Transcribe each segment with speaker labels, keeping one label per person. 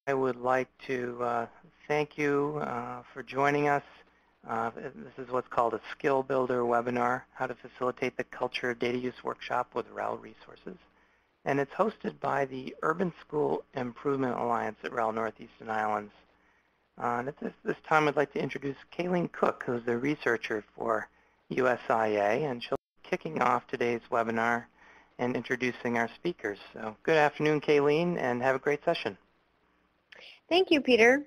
Speaker 1: I would like to thank you for joining us. This is what's called a Skill Builder webinar, How to Facilitate the Culture of Data Use Workshop with REL Resources. And it's hosted by the Urban School Improvement Alliance at REL Northeast Islands. And at this time, I'd like to introduce Kayleen Cook, who's the researcher for USIA, and she'll be kicking off today's webinar and introducing our speakers. So good afternoon, Kayleen, and have a great session.
Speaker 2: Thank you, Peter.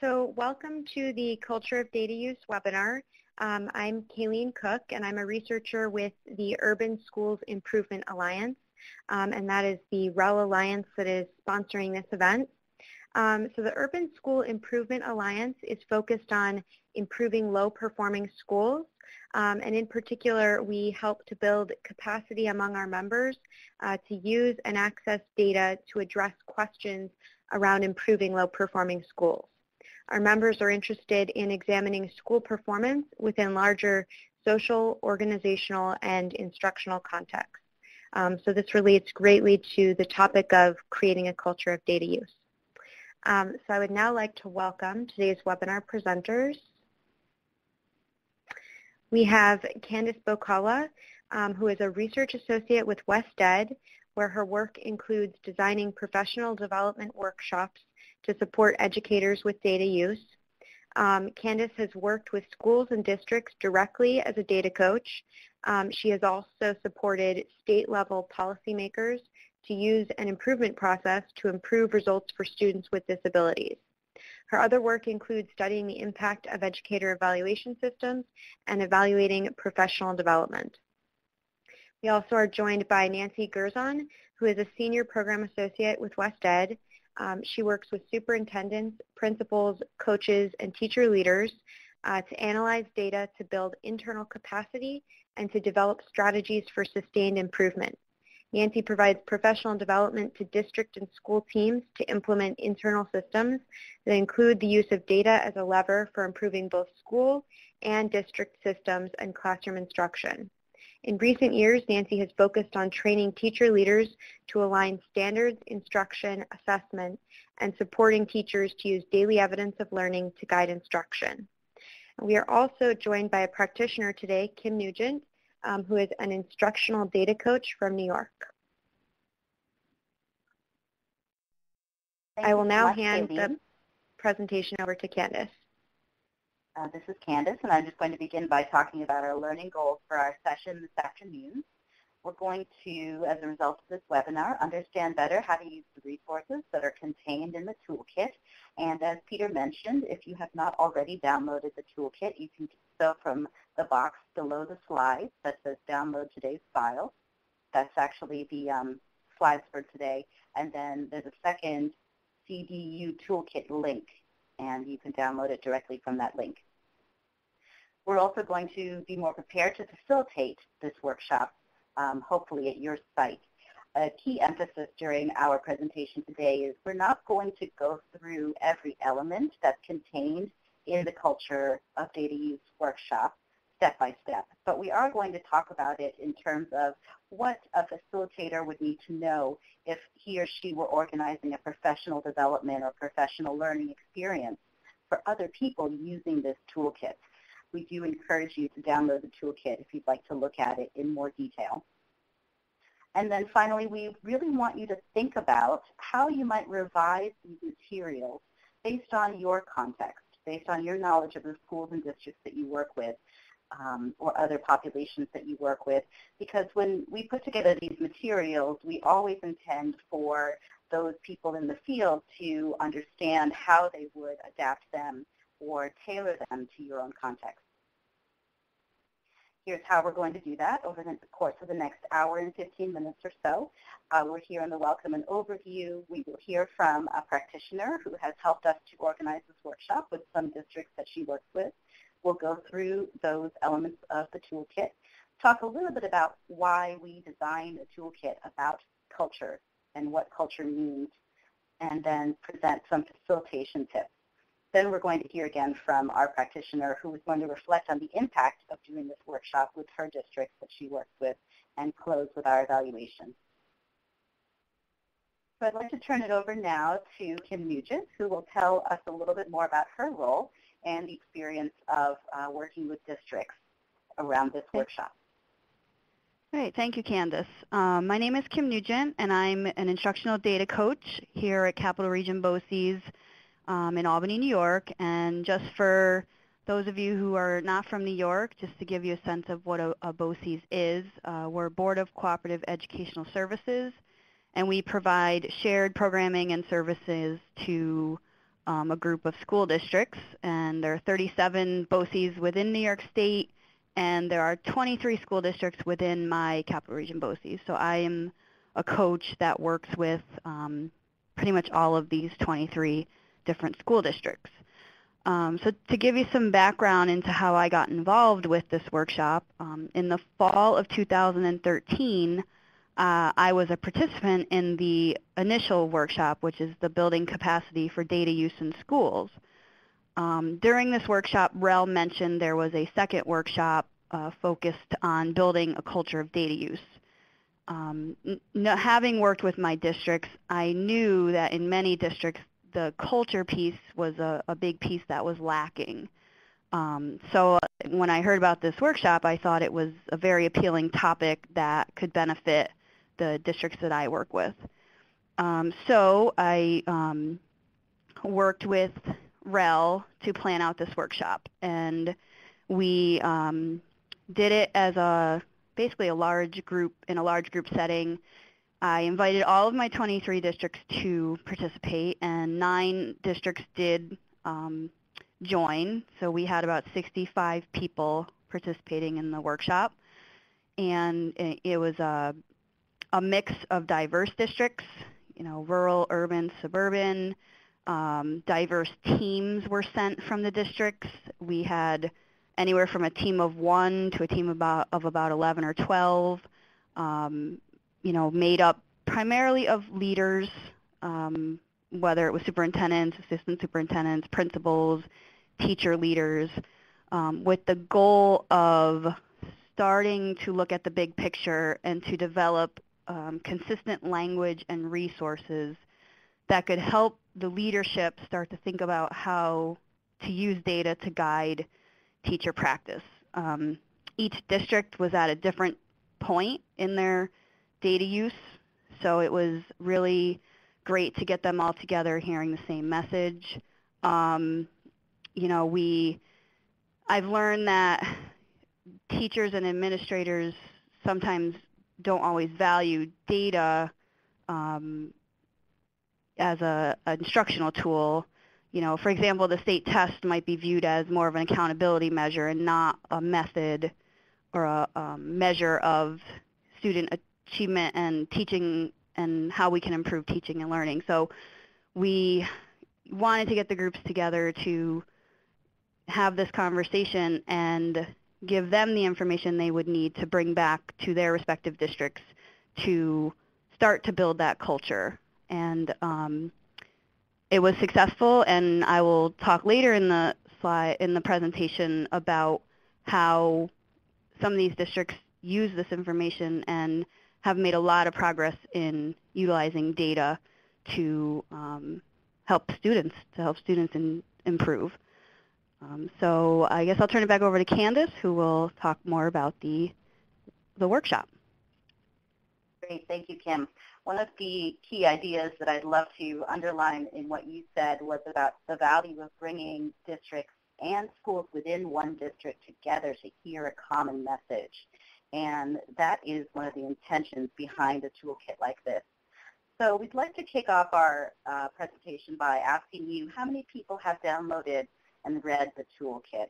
Speaker 2: So welcome to the Culture of Data Use webinar. I'm Kayleen Cook, and I'm a researcher with the Urban Schools Improvement Alliance, and that is the REL Alliance that is sponsoring this event. So the Urban School Improvement Alliance is focused on improving low-performing schools, and in particular, we help to build capacity among our members to use and access data to address questions around improving low-performing schools. Our members are interested in examining school performance within larger social, organizational, and instructional contexts. So this relates greatly to the topic of creating a culture of data use. So I would now like to welcome today's webinar presenters. We have Candace Bocala, who is a research associate with WestEd, where her work includes designing professional development workshops to support educators with data use. Candace has worked with schools and districts directly as a data coach. She has also supported state-level policymakers to use an improvement process to improve results for students with disabilities. Her other work includes studying the impact of educator evaluation systems and evaluating professional development. We also are joined by Nancy Gerzon, who is a senior program associate with WestEd. She works with superintendents, principals, coaches, and teacher leaders to analyze data to build internal capacity and to develop strategies for sustained improvement. Nancy provides professional development to district and school teams to implement internal systems that include the use of data as a lever for improving both school and district systems and classroom instruction. In recent years, Nancy has focused on training teacher leaders to align standards, instruction, assessment, and supporting teachers to use daily evidence of learning to guide instruction. We are also joined by a practitioner today, Kim Nugent, who is an instructional data coach from New York. I will now hand the presentation over to Candace.
Speaker 3: This is Candace, and I'm just going to begin by talking about our learning goals for our session this afternoon. We're going to, as a result of this webinar, understand better how to use the resources that are contained in the toolkit. And as Peter mentioned, if you have not already downloaded the toolkit, you can do so from the box below the slides that says download today's file. That's actually the slides for today. And then there's a second CDU toolkit link, and you can download it directly from that link. We're also going to be more prepared to facilitate this workshop, hopefully at your site. A key emphasis during our presentation today is we're not going to go through every element that's contained in the Culture of Data Use workshop step by step, but we are going to talk about it in terms of what a facilitator would need to know if he or she were organizing a professional development or professional learning experience for other people using this toolkit. We do encourage you to download the toolkit if you'd like to look at it in more detail. And then finally, we really want you to think about how you might revise these materials based on your context, based on your knowledge of the schools and districts that you work with, or other populations that you work with, because when we put together these materials, we always intend for those people in the field to understand how they would adapt them or tailor them to your own context. Here's how we're going to do that over the course of the next hour and 15 minutes or so. We're here in the welcome and overview. We will hear from a practitioner who has helped us to organize this workshop with some districts that she works with. We'll go through those elements of the toolkit, talk a little bit about why we designed a toolkit about culture and what culture means, and then present some facilitation tips. Then we're going to hear again from our practitioner who is going to reflect on the impact of doing this workshop with her districts that she works with, and close with our evaluation. So I'd like to turn it over now to Kim Nugent, who will tell us a little bit more about her role and the experience of working with districts around this workshop.
Speaker 4: Great, thank you, Candace. My name is Kim Nugent, and I'm an instructional data coach here at Capital Region BOCES in Albany, New York. And just for those of you who are not from New York, just to give you a sense of what a BOCES is, we're a Board of Cooperative Educational Services, and we provide shared programming and services to a group of school districts. And there are 37 BOCES within New York State, and there are 23 school districts within my Capital Region BOCES. So I am a coach that works with pretty much all of these 23 different school districts. So to give you some background into how I got involved with this workshop, in the fall of 2013, I was a participant in the initial workshop, which is the Building Capacity for Data Use in Schools. During this workshop, REL mentioned there was a second workshop focused on building a culture of data use. Having worked with my districts, I knew that in many districts, the culture piece was a big piece that was lacking. So when I heard about this workshop, I thought it was a very appealing topic that could benefit the districts that I work with. So I worked with REL to plan out this workshop, and we did it as basically a large group, in a large group setting. I invited all of my 23 districts to participate, and 9 districts did join. So we had about 65 people participating in the workshop, and it was a mix of diverse districts, you know, rural, urban, suburban. Diverse teams were sent from the districts. We had anywhere from a team of 1 to a team of about 11 or 12, you know, made up primarily of leaders, whether it was superintendents, assistant superintendents, principals, teacher leaders, with the goal of starting to look at the big picture and to develop consistent language and resources that could help the leadership start to think about how to use data to guide teacher practice. Each district was at a different point in their data use, so it was really great to get them all together hearing the same message. You know, I've learned that teachers and administrators sometimes don't always value data as an instructional tool. You know, for example, the state test might be viewed as more of an accountability measure and not a method or a measure of student achievement and teaching and how we can improve teaching and learning. So we wanted to get the groups together to have this conversation and give them the information they would need to bring back to their respective districts to start to build that culture. And it was successful, and I will talk later in the slide, in the presentation, about how some of these districts use this information and have made a lot of progress in utilizing data to help students improve. So I guess I'll turn it back over to Candace, who will talk more about the workshop.
Speaker 3: Great, thank you, Kim. One of the key ideas that I'd love to underline in what you said was about the value of bringing districts and schools within one district together to hear a common message. And that is one of the intentions behind a toolkit like this. So we'd like to kick off our presentation by asking you how many people have downloaded and read the toolkit.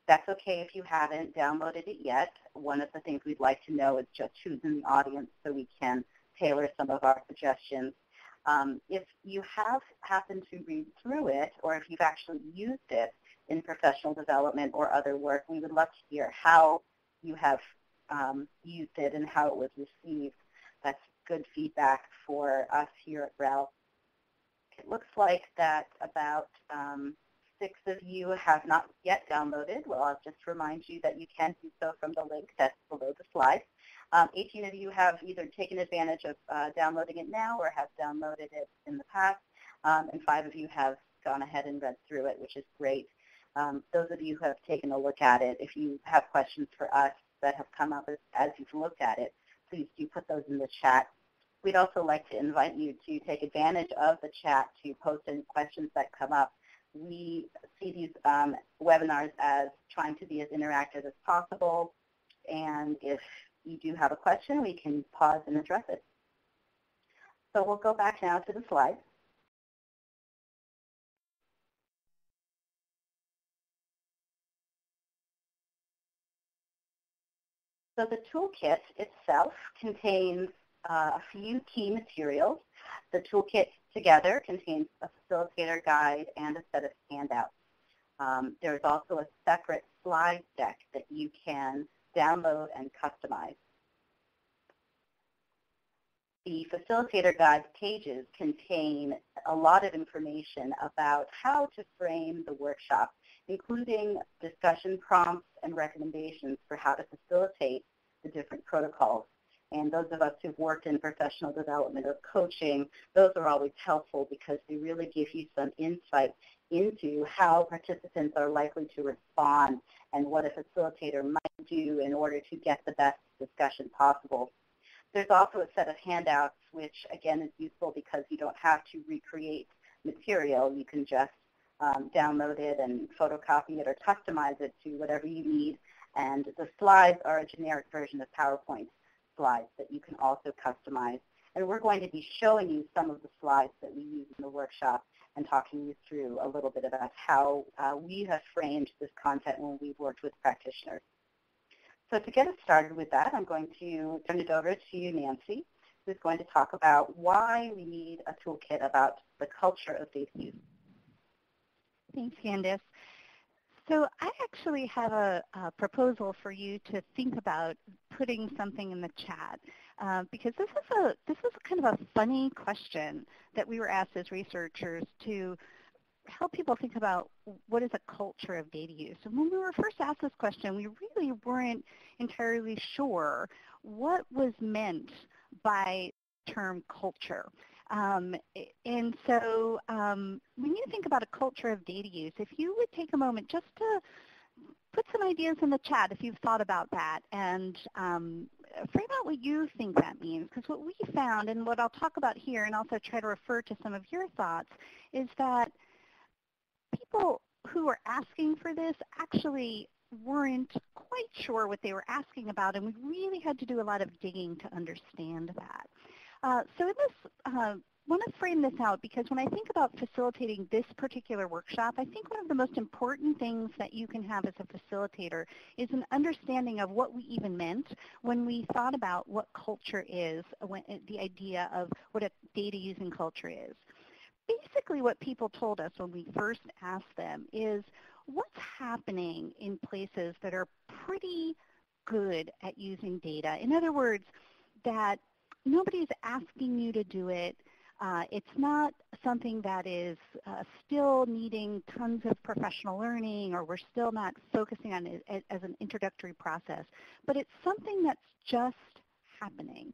Speaker 3: That's okay if you haven't downloaded it yet. One of the things we'd like to know is just who's in the audience so we can tailor some of our suggestions. If you have happened to read through it, or if you've actually used it in professional development or other work, we would love to hear how you have used it and how it was received. That's good feedback for us here at REL. It looks like that about 6 of you have not yet downloaded. Well, I'll just remind you that you can do so from the link that's below the slide. 18 of you have either taken advantage of downloading it now or have downloaded it in the past, and 5 of you have gone ahead and read through it, which is great. Those of you who have taken a look at it, if you have questions for us that have come up as you've looked at it, please do put those in the chat. We'd also like to invite you to take advantage of the chat to post any questions that come up. We see these webinars as trying to be as interactive as possible, and if you do have a question, we can pause and address it. So we'll go back now to the slides. So the toolkit itself contains a few key materials. The toolkit together contains a facilitator guide and a set of handouts. There's also a separate slide deck that you can download and customize. The facilitator guide pages contain a lot of information about how to frame the workshop, including discussion prompts and recommendations for how to facilitate the different protocols. And those of us who've worked in professional development or coaching, those are always helpful because they really give you some insight into how participants are likely to respond and what a facilitator might do in order to get the best discussion possible. There's also a set of handouts, which again is useful because you don't have to recreate material. You can just download it and photocopy it or customize it to whatever you need. And the slides are a generic version of PowerPoint slides that you can also customize. And we're going to be showing you some of the slides that we use in the workshop and talking you through a little bit about how we have framed this content when we've worked with practitioners. So to get us started with that, I'm going to turn it over to you, Nancy, who's going to talk about why we need a toolkit about the culture of data use.
Speaker 5: Thanks, Candace. So I actually have a proposal for you to think about putting something in the chat because this is kind of a funny question that we were asked as researchers to help people think about what is a culture of data use. And when we were first asked this question, we really weren't entirely sure what was meant by the term culture. And so when you think about a culture of data use, if you would take a moment just to put some ideas in the chat if you've thought about that and frame out what you think that means. Because what we found and what I'll talk about here and also try to refer to some of your thoughts is that people who were asking for this actually weren't quite sure what they were asking about, and we really had to do a lot of digging to understand that. So in this, I want to frame this out because when I think about facilitating this particular workshop, I think one of the most important things that you can have as a facilitator is an understanding of what we even meant when we thought about what culture is, the idea of what a data using culture is. Basically what people told us when we first asked them is what's happening in places that are pretty good at using data. In other words, that nobody's asking you to do it. It's not something that is still needing tons of professional learning, or we're still not focusing on it as an introductory process, but it's something that's just happening.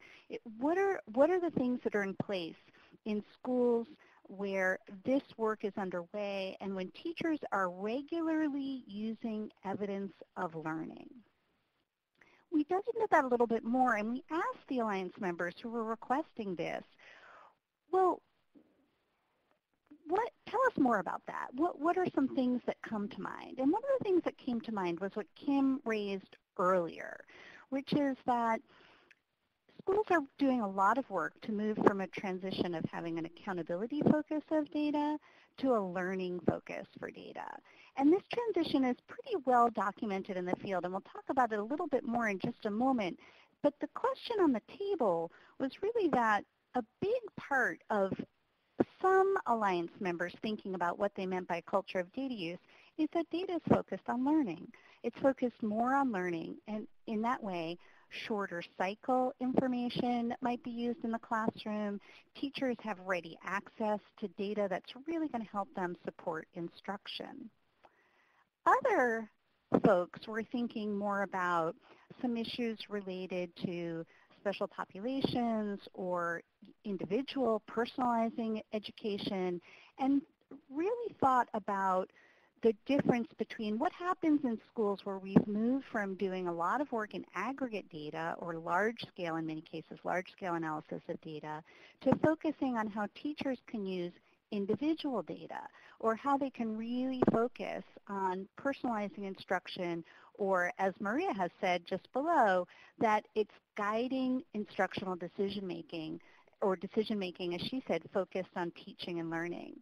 Speaker 5: What are the things that are in place in schools where this work is underway and when teachers are regularly using evidence of learning? We dug into that a little bit more, and we asked the Alliance members who were requesting this, well, tell us more about that. What are some things that come to mind? And one of the things that came to mind was what Kim raised earlier, which is that schools are doing a lot of work to move from a transition of having an accountability focus of data to a learning focus for data. And this transition is pretty well documented in the field, and we'll talk about it a little bit more in just a moment. But the question on the table was really that a big part of some Alliance members thinking about what they meant by culture of data use is that data is focused on learning. It's focused more on learning, and in that way, shorter cycle information might be used in the classroom. Teachers have ready access to data that's really going to help them support instruction. other folks were thinking more about some issues related to special populations or individual personalizing education, and really thought about the difference between what happens in schools where we've moved from doing a lot of work in aggregate data or large scale, in many cases, large scale analysis of data, to focusing on how teachers can use individual data, or how they can really focus on personalizing instruction, or as Maria has said just below, that it's guiding instructional decision-making, or decision-making, as she said, focused on teaching and learning.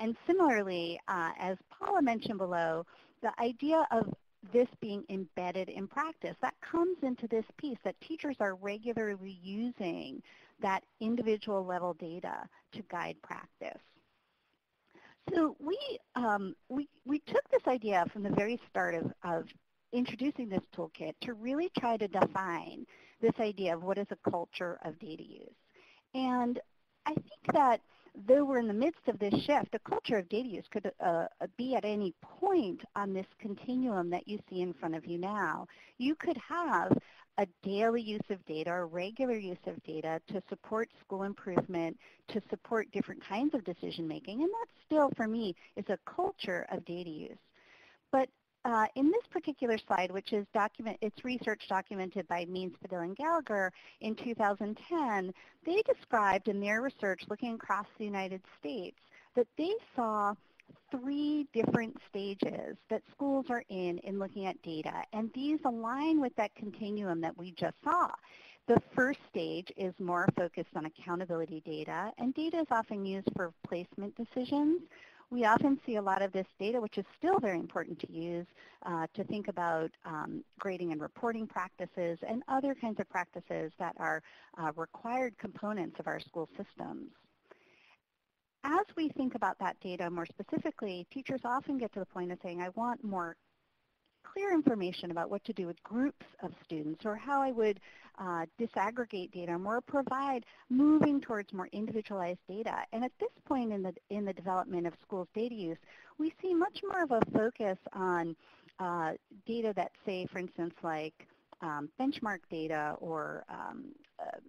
Speaker 5: And similarly, as Paula mentioned below, the idea of this being embedded in practice, that comes into this piece, that teachers are regularly using that individual level data to guide practice. So we took this idea from the very start of introducing this toolkit to really try to define this idea of what is a culture of data use. And I think that though we're in the midst of this shift, a culture of data use could be at any point on this continuum that you see in front of you now. You could have a daily use of data, or regular use of data to support school improvement, to support different kinds of decision making, and that still, for me, is a culture of data use. But in this particular slide, which is it's research documented by Means, Padilla, and Gallagher in 2010, they described in their research looking across the United States that they saw 3 different stages that schools are in looking at data, and these align with that continuum that we just saw. The first stage is more focused on accountability data, and data is often used for placement decisions. We often see a lot of this data, which is still very important to use, to think about grading and reporting practices and other kinds of practices that are required components of our school systems. As we think about that data more specifically, teachers often get to the point of saying, I want more clear information about what to do with groups of students, or how I would disaggregate data, or provide moving towards more individualized data. And at this point in the development of schools' data use, we see much more of a focus on data that, say, for instance, like benchmark data or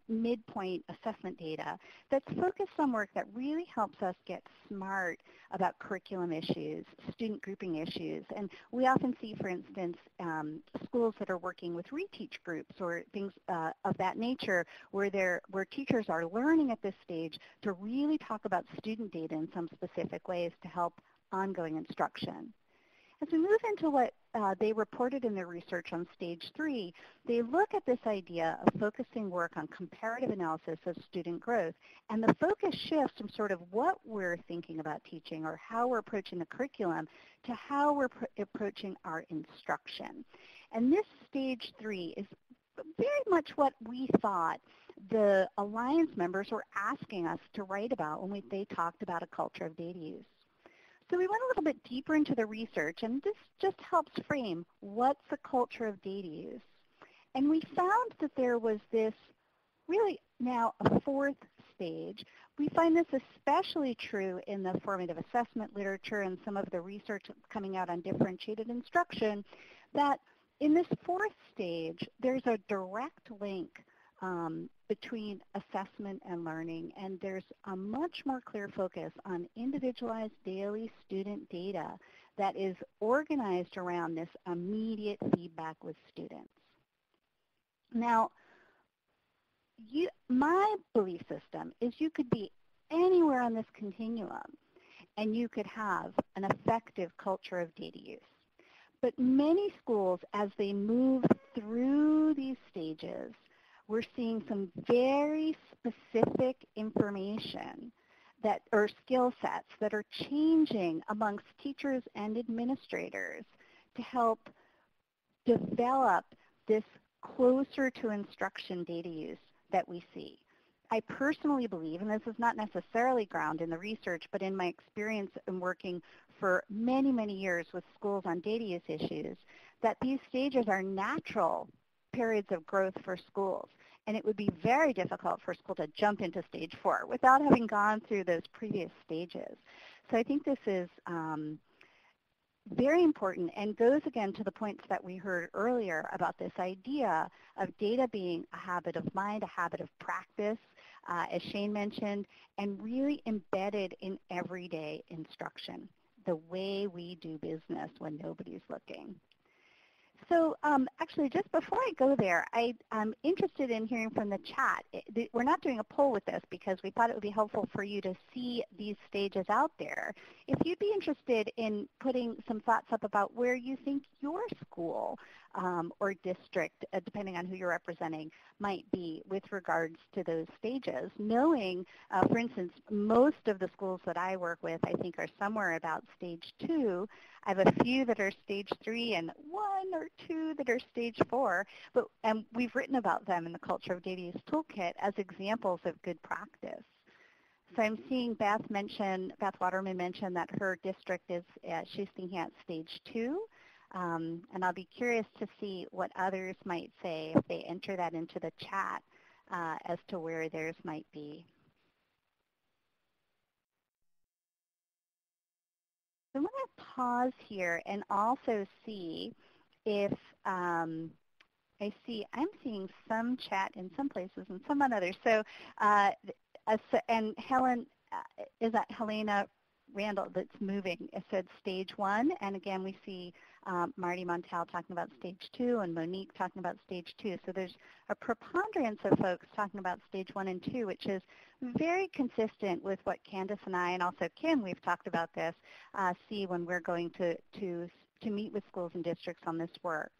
Speaker 5: midpoint assessment data that's focused on work that really helps us get smart about curriculum issues, student grouping issues. And we often see, for instance, schools that are working with reteach groups or things of that nature where teachers are learning at this stage to really talk about student data in some specific ways to help ongoing instruction. As we move into what they reported in their research on stage 3, they look at this idea of focusing work on comparative analysis of student growth, and the focus shifts from sort of what we're thinking about teaching or how we're approaching the curriculum to how we're approaching our instruction. And this stage 3 is very much what we thought the Alliance members were asking us to write about when they talked about a culture of data use. So we went a little bit deeper into the research, and this just helps frame what's a culture of data use. And we found that there was this really now a 4th stage. We find this especially true in the formative assessment literature and some of the research that's coming out on differentiated instruction, that in this 4th stage, there's a direct link between assessment and learning, and there's a much more clear focus on individualized daily student data that is organized around this immediate feedback with students. Now, my belief system is you could be anywhere on this continuum and you could have an effective culture of data use. But many schools, as they move through these stages, we're seeing some very specific information that, or skill sets that are changing amongst teachers and administrators to help develop this closer to instruction data use that we see. I personally believe, and this is not necessarily grounded in the research, but in my experience in working for many, many years with schools on data use issues, that these stages are natural periods of growth for schools. And it would be very difficult for a school to jump into stage 4 without having gone through those previous stages. So I think this is very important, and goes again to the points that we heard earlier about this idea of data being a habit of mind, a habit of practice, as Shane mentioned, and really embedded in everyday instruction, the way we do business when nobody's looking. So actually, just before I go there, I'm interested in hearing from the chat. We're not doing a poll with this because we thought it would be helpful for you to see these stages out there. If you'd be interested in putting some thoughts up about where you think your school or district, depending on who you're representing, might be with regards to those stages, knowing, for instance, most of the schools that I work with, I think, are somewhere about stage 2. I have a few that are stage 3 and 1 or 2 that are stage 4, and we've written about them in the Culture of Data Use Toolkit as examples of good practice. So I'm seeing Beth Waterman mention that her district is, she's thinking at stage 2. And I'll be curious to see what others might say if they enter that into the chat as to where theirs might be. So I'm going to pause here and also see if I'm seeing some chat in some places and some on others. So, and Helen, is that Helena Randall that's moving? It said stage 1, and again we see Marty Montel talking about stage 2 and Monique talking about stage 2. So there's a preponderance of folks talking about stage 1 and 2, which is very consistent with what Candace and I, and also Kim, we've talked about this, see when we're going to meet with schools and districts on this work.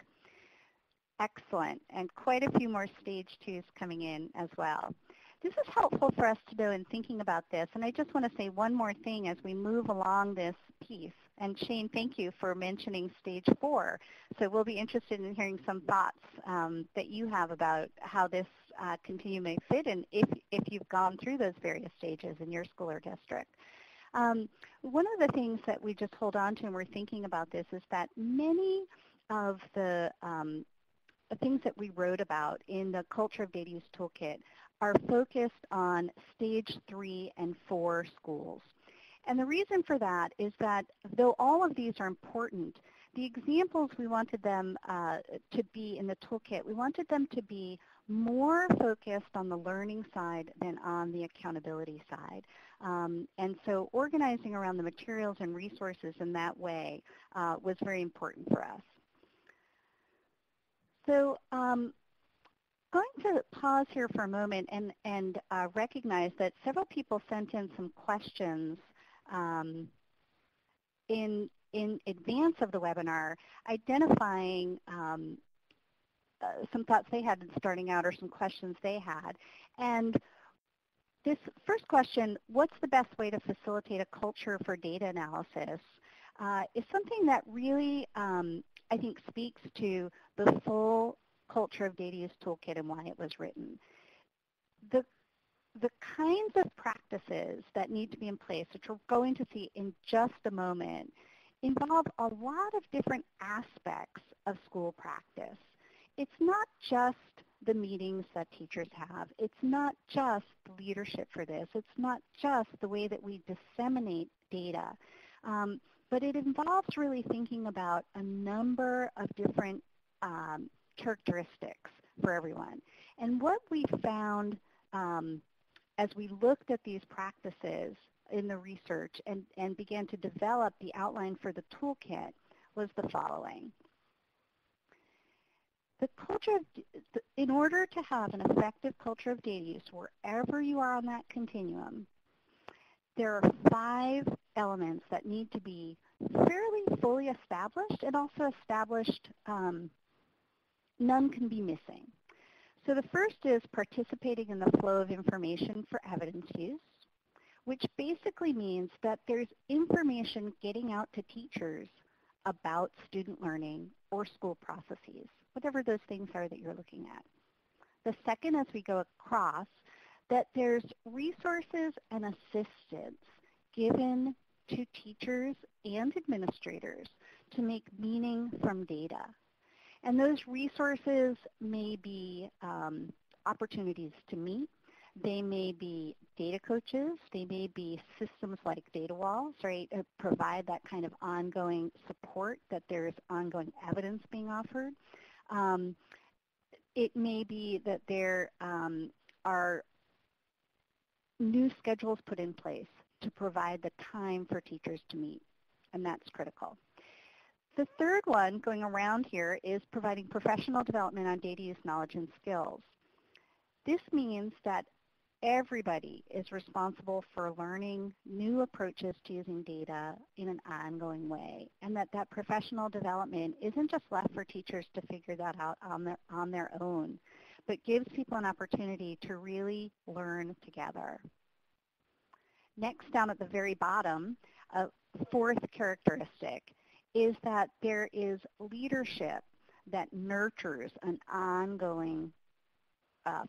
Speaker 5: Excellent, and quite a few more stage 2s coming in as well. This is helpful for us to know in thinking about this, and I just want to say one more thing as we move along this piece. And Shane, thank you for mentioning stage 4. So we'll be interested in hearing some thoughts that you have about how this continuum may fit, and if you've gone through those various stages in your school or district. One of the things that we just hold on to when we're thinking about this is that many of the things that we wrote about in the Culture of Data Use Toolkit are focused on stage 3 and 4 schools. And the reason for that is that though all of these are important, the examples we wanted them to be in the toolkit, we wanted them to be more focused on the learning side than on the accountability side. And so organizing around the materials and resources in that way was very important for us. So going to pause here for a moment and recognize that several people sent in some questions in advance of the webinar, identifying some thoughts they had starting out or some questions they had. And this first question, what's the best way to facilitate a culture for data analysis, is something that really, I think, speaks to the full Culture of Data Use Toolkit and why it was written. The kinds of practices that need to be in place, which we're going to see in just a moment, involve a lot of different aspects of school practice. It's not just the meetings that teachers have. It's not just the leadership for this. It's not just the way that we disseminate data. But it involves really thinking about a number of different characteristics for everyone. And what we found as we looked at these practices in the research and began to develop the outline for the toolkit was the following. The culture in order to have an effective culture of data use wherever you are on that continuum, there are 5 elements that need to be fairly fully established and also established, none can be missing. So the first is participating in the flow of information for evidence use, which basically means that there's information getting out to teachers about student learning or school processes, whatever those things are that you're looking at. The second, as we go across, that there's resources and assistance given to teachers and administrators to make meaning from data. And those resources may be opportunities to meet. They may be data coaches. They may be systems like data walls, right, provide that kind of ongoing support, that there's ongoing evidence being offered. It may be that there are new schedules put in place to provide the time for teachers to meet, and that's critical. The third one going around here is providing professional development on data use knowledge and skills. This means that everybody is responsible for learning new approaches to using data in an ongoing way, and that professional development isn't just left for teachers to figure that out on their own, but gives people an opportunity to really learn together. Next, down at the very bottom, a fourth characteristic is that there is leadership that nurtures an ongoing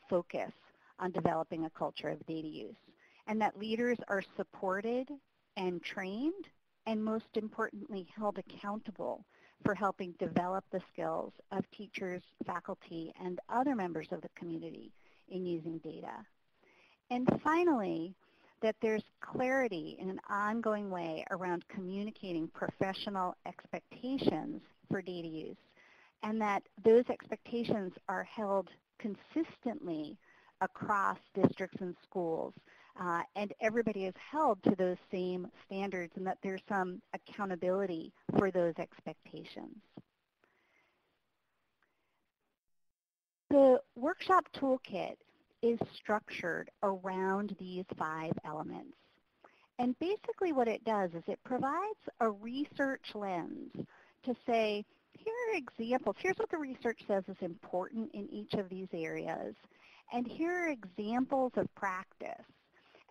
Speaker 5: focus on developing a culture of data use, and that leaders are supported and trained, and most importantly, held accountable for helping develop the skills of teachers, faculty, and other members of the community in using data. And finally, that there's clarity in an ongoing way around communicating professional expectations for data use, and that those expectations are held consistently across districts and schools, and everybody is held to those same standards, and that there's some accountability for those expectations. The Workshop Toolkit is structured around these 5 elements. And basically what it does is it provides a research lens to say, here are examples. Here's what the research says is important in each of these areas. And here are examples of practice.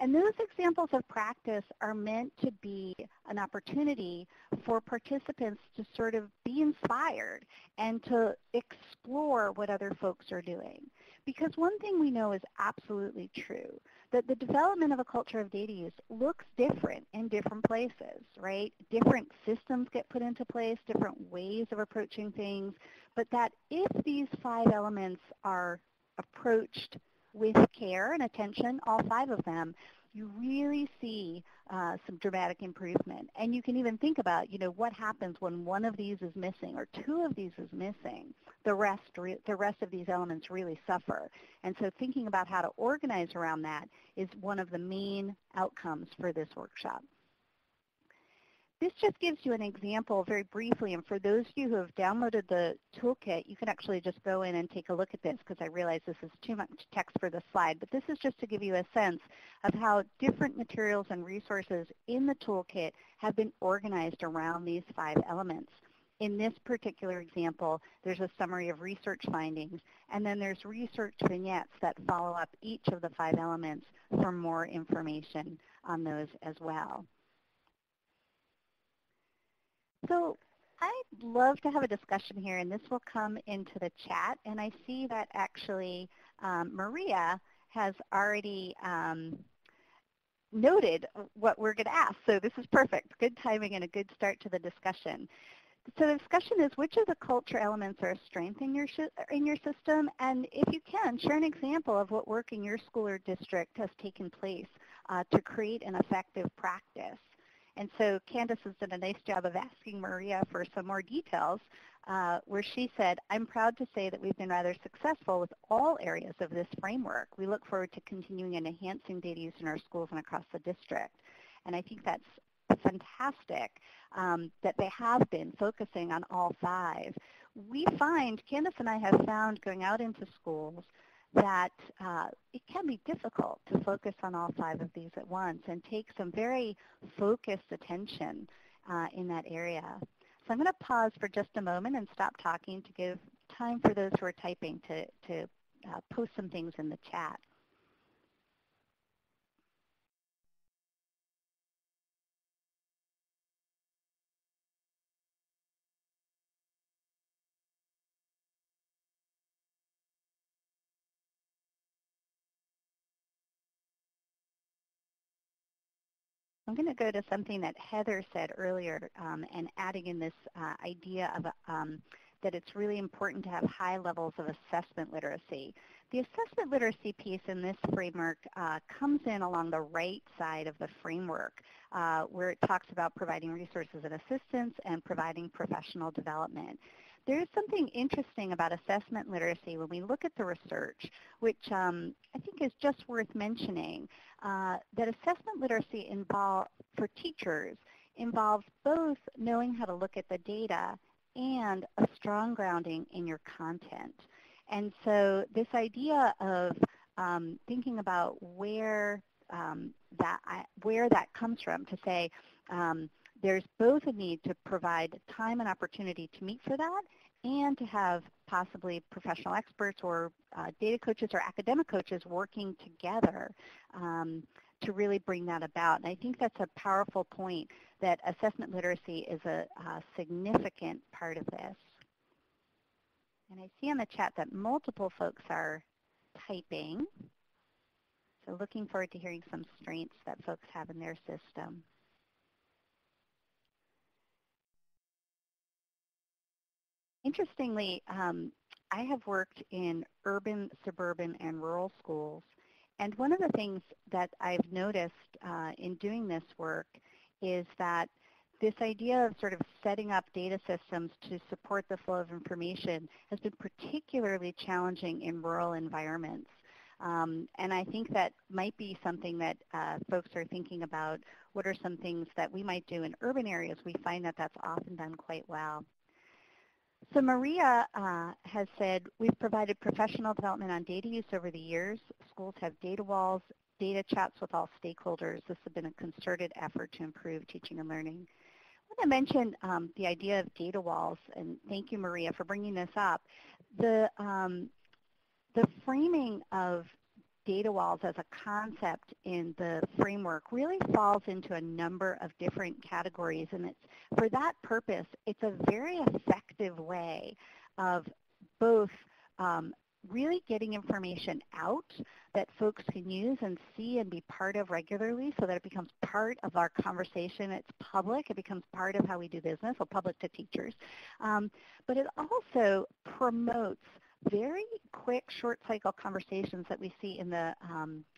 Speaker 5: And those examples of practice are meant to be an opportunity for participants to sort of be inspired and to explore what other folks are doing. Because one thing we know is absolutely true, that the development of a culture of data use looks different in different places, right? Different systems get put into place, different ways of approaching things, but that if these 5 elements are approached with care and attention, all 5 of them, you really see some dramatic improvement. And you can even think about, what happens when one of these is missing or 2 of these is missing. The rest of these elements really suffer. And so thinking about how to organize around that is one of the main outcomes for this workshop. This just gives you an example very briefly, and for those of you who have downloaded the toolkit, you can actually just go in and take a look at this, because I realize this is too much text for the slide, but this is just to give you a sense of how different materials and resources in the toolkit have been organized around these 5 elements. In this particular example, there's a summary of research findings, and then there's research vignettes that follow up each of the 5 elements for more information on those as well. So I'd love to have a discussion here, and this will come into the chat. And I see that actually Maria has already noted what we're going to ask. So this is perfect. Good timing and a good start to the discussion. So the discussion is, which of the culture elements are a strength in your system? And if you can, share an example of what work in your school or district has taken place to create an effective practice. And so Candace has done a nice job of asking Maria for some more details, where she said, I'm proud to say that we've been rather successful with all areas of this framework. We look forward to continuing and enhancing data use in our schools and across the district. And I think that's fantastic that they have been focusing on all 5. We find, Candace and I have found going out into schools, that it can be difficult to focus on all 5 of these at once and take some very focused attention in that area. So I'm going to pause for just a moment and stop talking to give time for those who are typing to post some things in the chat. I'm going to go to something that Heather said earlier, and adding in this idea of that it's really important to have high levels of assessment literacy. The assessment literacy piece in this framework comes in along the right side of the framework, where it talks about providing resources and assistance and providing professional development. There is something interesting about assessment literacy when we look at the research, which I think is just worth mentioning, that assessment literacy for teachers involves both knowing how to look at the data and a strong grounding in your content. And so this idea of thinking about where that comes from, to say there's both a need to provide time and opportunity to meet for that, and to have possibly professional experts or data coaches or academic coaches working together to really bring that about. And I think that's a powerful point, that assessment literacy is a significant part of this. And I see on the chat that multiple folks are typing. So looking forward to hearing some strengths that folks have in their system. Interestingly, I have worked in urban, suburban, and rural schools. And one of the things that I've noticed in doing this work is that this idea of sort of setting up data systems to support the flow of information has been particularly challenging in rural environments. And I think that might be something that folks are thinking about. What are some things that we might do in urban areas? We find that that's often done quite well. So Maria has said, we've provided professional development on data use over the years. Schools have data walls, data chats with all stakeholders. This has been a concerted effort to improve teaching and learning. I want to mention the idea of data walls, and thank you, Maria, for bringing this up. The framing of data walls as a concept in the framework really falls into a number of different categories, and for that purpose, it's a very effective way of both really getting information out that folks can use and see and be part of regularly, so that it becomes part of our conversation. It's public. It becomes part of how we do business, or public to teachers. But it also promotes very quick, short cycle conversations that we see in the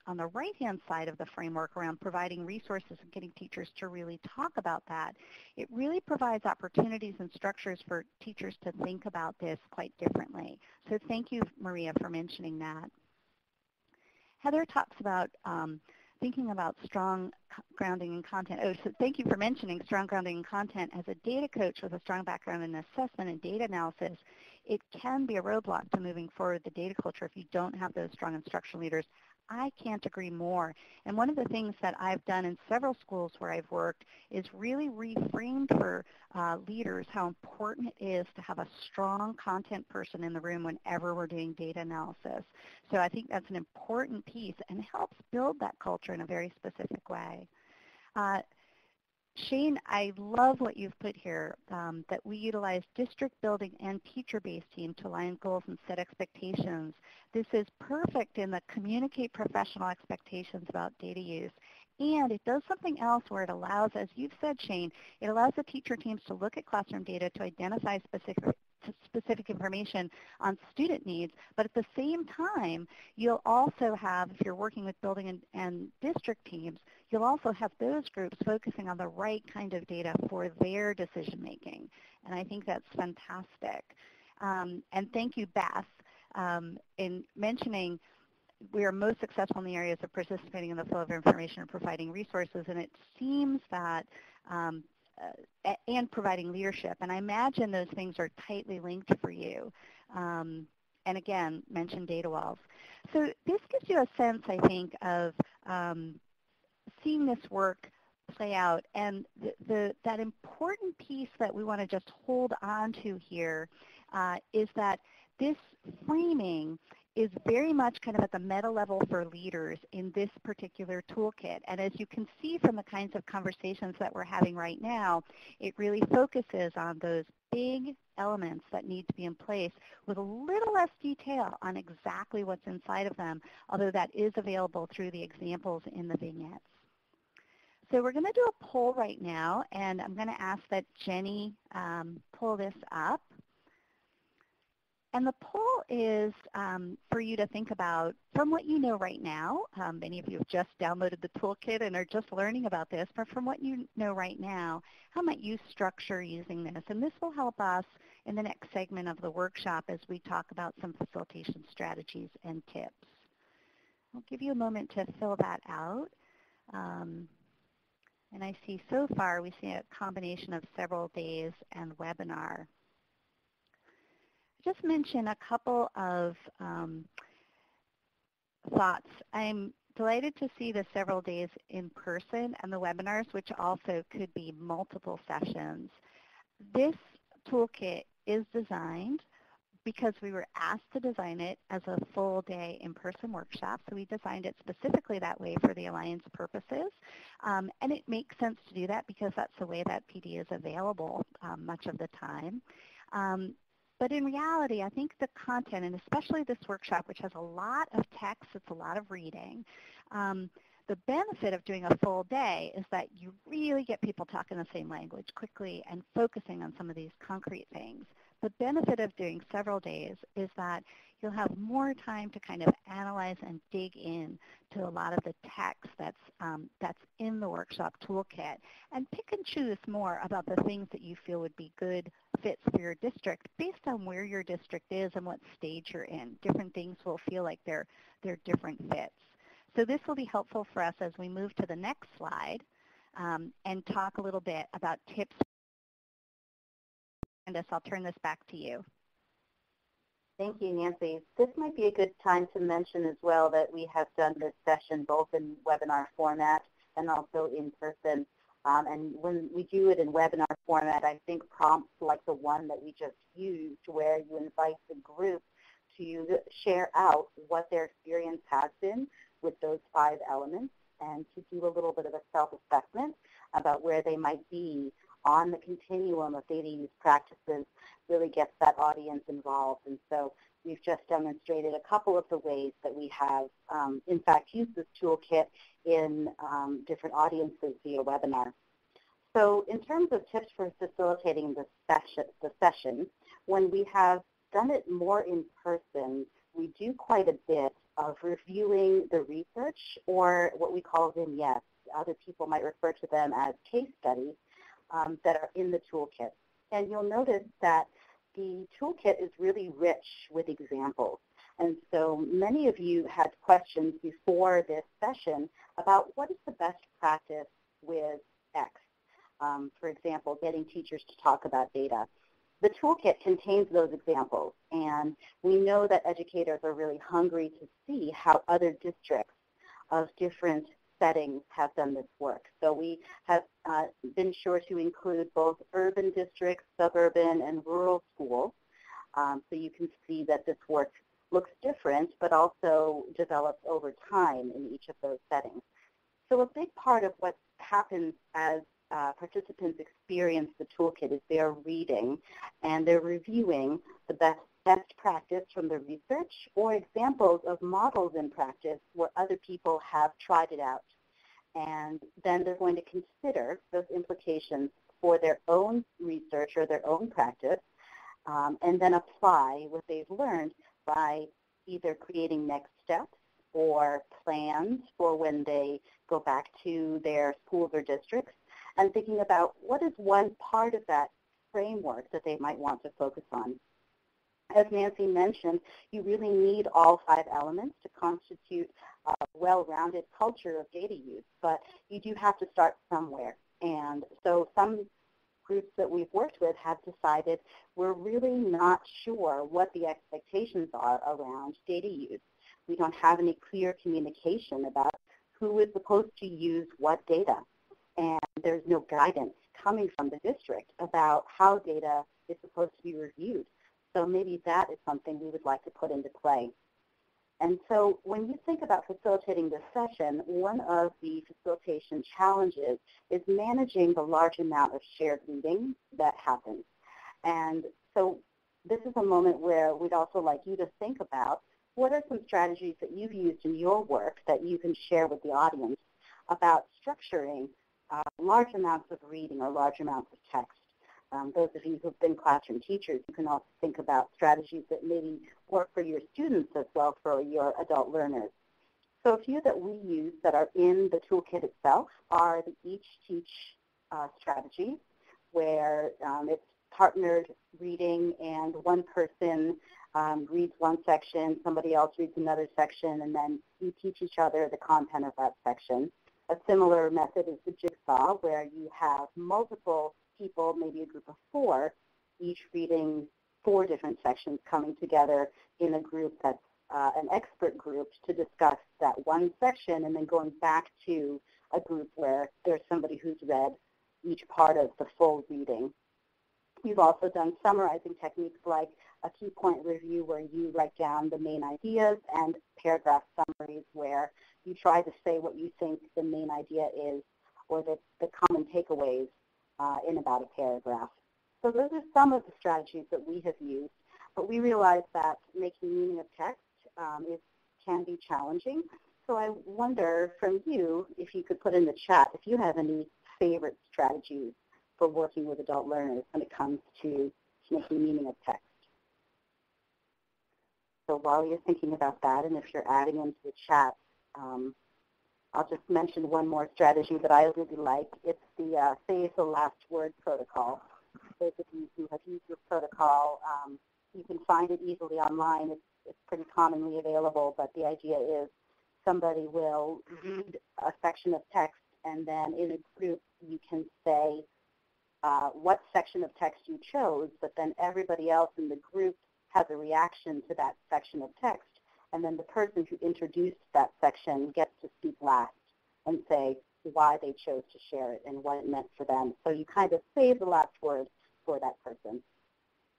Speaker 5: on the right-hand side of the framework around providing resources and getting teachers to really talk about that. It really provides opportunities and structures for teachers to think about this quite differently. So thank you, Maria, for mentioning that. Heather talks about thinking about strong grounding in content. Oh, so thank you for mentioning strong grounding in content. As a data coach with a strong background in assessment and data analysis, it can be a roadblock to moving forward the data culture if you don't have those strong instructional leaders. I can't agree more. And one of the things that I've done in several schools where I've worked is really reframed for leaders how important it is to have a strong content person in the room whenever we're doing data analysis. So I think that's an important piece and helps build that culture in a very specific way. Shane, I love what you've put here, that we utilize district building and teacher-based team to align goals and set expectations. This is perfect in the communicate professional expectations about data use. And it does something else where it allows, as you've said, Shane, it allows the teacher teams to look at classroom data to identify specific information on student needs, but at the same time, you'll also have, if you're working with building and district teams, you'll also have those groups focusing on the right kind of data for their decision making. And I think that's fantastic. And thank you, Beth, in mentioning we are most successful in the areas of participating in the flow of information and providing resources, and it seems that and providing leadership. And I imagine those things are tightly linked for you. And again, mention data walls. So this gives you a sense, I think, of seeing this work play out. And that important piece that we want to just hold on to here is that this framing is very much kind of at the meta level for leaders in this particular toolkit. And as you can see from the kinds of conversations that we're having right now, it really focuses on those big elements that need to be in place with a little less detail on exactly what's inside of them, although that is available through the examples in the vignettes. So we're going to do a poll right now, and I'm going to ask that Jenny pull this up. And the poll is for you to think about, from what you know right now, many of you have just downloaded the toolkit and are just learning about this, but from what you know right now, how might you structure using this? And this will help us in the next segment of the workshop as we talk about some facilitation strategies and tips. I'll give you a moment to fill that out. And I see so far we see a combination of several days and webinar. Just mention a couple of thoughts. I'm delighted to see the several days in person and the webinars, which also could be multiple sessions. This toolkit is designed because we were asked to design it as a full day in-person workshop. So we designed it specifically that way for the Alliance purposes. And it makes sense to do that because that's the way that PD is available much of the time. But in reality, I think the content, and especially this workshop, which has a lot of text, it's a lot of reading, the benefit of doing a full day is that you really get people talking the same language quickly and focusing on some of these concrete things. The benefit of doing several days is that you'll have more time to kind of analyze and dig in to a lot of the text that's in the workshop toolkit and pick and choose more about the things that you feel would be good fits for your district based on where your district is and what stage you're in. Different things will feel like they're different fits. So this will be helpful for us as we move to the next slide and talk a little bit about tips. Candace, I'll turn this back to you.
Speaker 3: Thank you, Nancy. This might be a good time to mention as well that we have done this session both in webinar format and also in person. And when we do it in webinar format, I think prompts like the one that we just used, where you invite the group to share out what their experience has been with those 5 elements and to do a little bit of a self-assessment about where they might be on the continuum of data use practices, really gets that audience involved. And so we've just demonstrated a couple of the ways that we have, in fact, used this toolkit in different audiences via webinar. So in terms of tips for facilitating the session, when we have done it more in person, we do quite a bit of reviewing the research, or what we call vignettes. Other people might refer to them as case studies that are in the toolkit. And you'll notice that the toolkit is really rich with examples. And so many of you had questions before this session about what is the best practice with X. For example, getting teachers to talk about data. The toolkit contains those examples, and we know that educators are really hungry to see how other districts of different settings have done this work. So we have been sure to include both urban districts, suburban, and rural schools. So you can see that this work looks different, but also develops over time in each of those settings. So a big part of what happens as participants experience the toolkit is they're reading and they're reviewing the best practice from the research or examples of models in practice where other people have tried it out. And then they're going to consider those implications for their own research or their own practice, and then apply what they've learned by either creating next steps or plans for when they go back to their schools or districts, and thinking about what is one part of that framework that they might want to focus on. As Nancy mentioned, you really need all 5 elements to constitute a well-rounded culture of data use, but you do have to start somewhere. And so some groups that we've worked with have decided we're really not sure what the expectations are around data use. We don't have any clear communication about who is supposed to use what data. And there's no guidance coming from the district about how data is supposed to be reviewed. So maybe that is something we would like to put into play. And so when you think about facilitating this session, one of the facilitation challenges is managing the large amount of shared reading that happens. And so this is a moment where we'd also like you to think about what are some strategies that you've used in your work that you can share with the audience about structuring large amounts of reading or large amounts of text. those of you who've been classroom teachers, you can also think about strategies that maybe work for your students as well for your adult learners. So a few that we use that are in the toolkit itself are the Each Teach strategy, where it's partnered reading, and one person reads one section, somebody else reads another section, and then you teach each other the content of that section. A similar method is the jigsaw, where you have multiple people, maybe a group of 4, each reading 4 different sections coming together in a group that's an expert group to discuss that one section, and then going back to a group where there's somebody who's read each part of the full reading. We've also done summarizing techniques like a key point review, where you write down the main ideas, and paragraph summaries, where you try to say what you think the main idea is, or the common takeaways in about a paragraph. So those are some of the strategies that we have used, but we realize that making meaning of text can be challenging. So I wonder from you, if you could put in the chat, if you have any favorite strategies for working with adult learners when it comes to making meaning of text. So while you're thinking about that, and if you're adding into the chat, I'll just mention one more strategy that I really like. It's the Save the Last Word protocol. Those of you who have used this protocol, you can find it easily online. It's pretty commonly available, but the idea is somebody will read a section of text, and then in a group you can say what section of text you chose, but then everybody else in the group has a reaction to that section of text, and then the person who introduced that section gets to speak last and say why they chose to share it and what it meant for them. So you kind of save the last word for that person.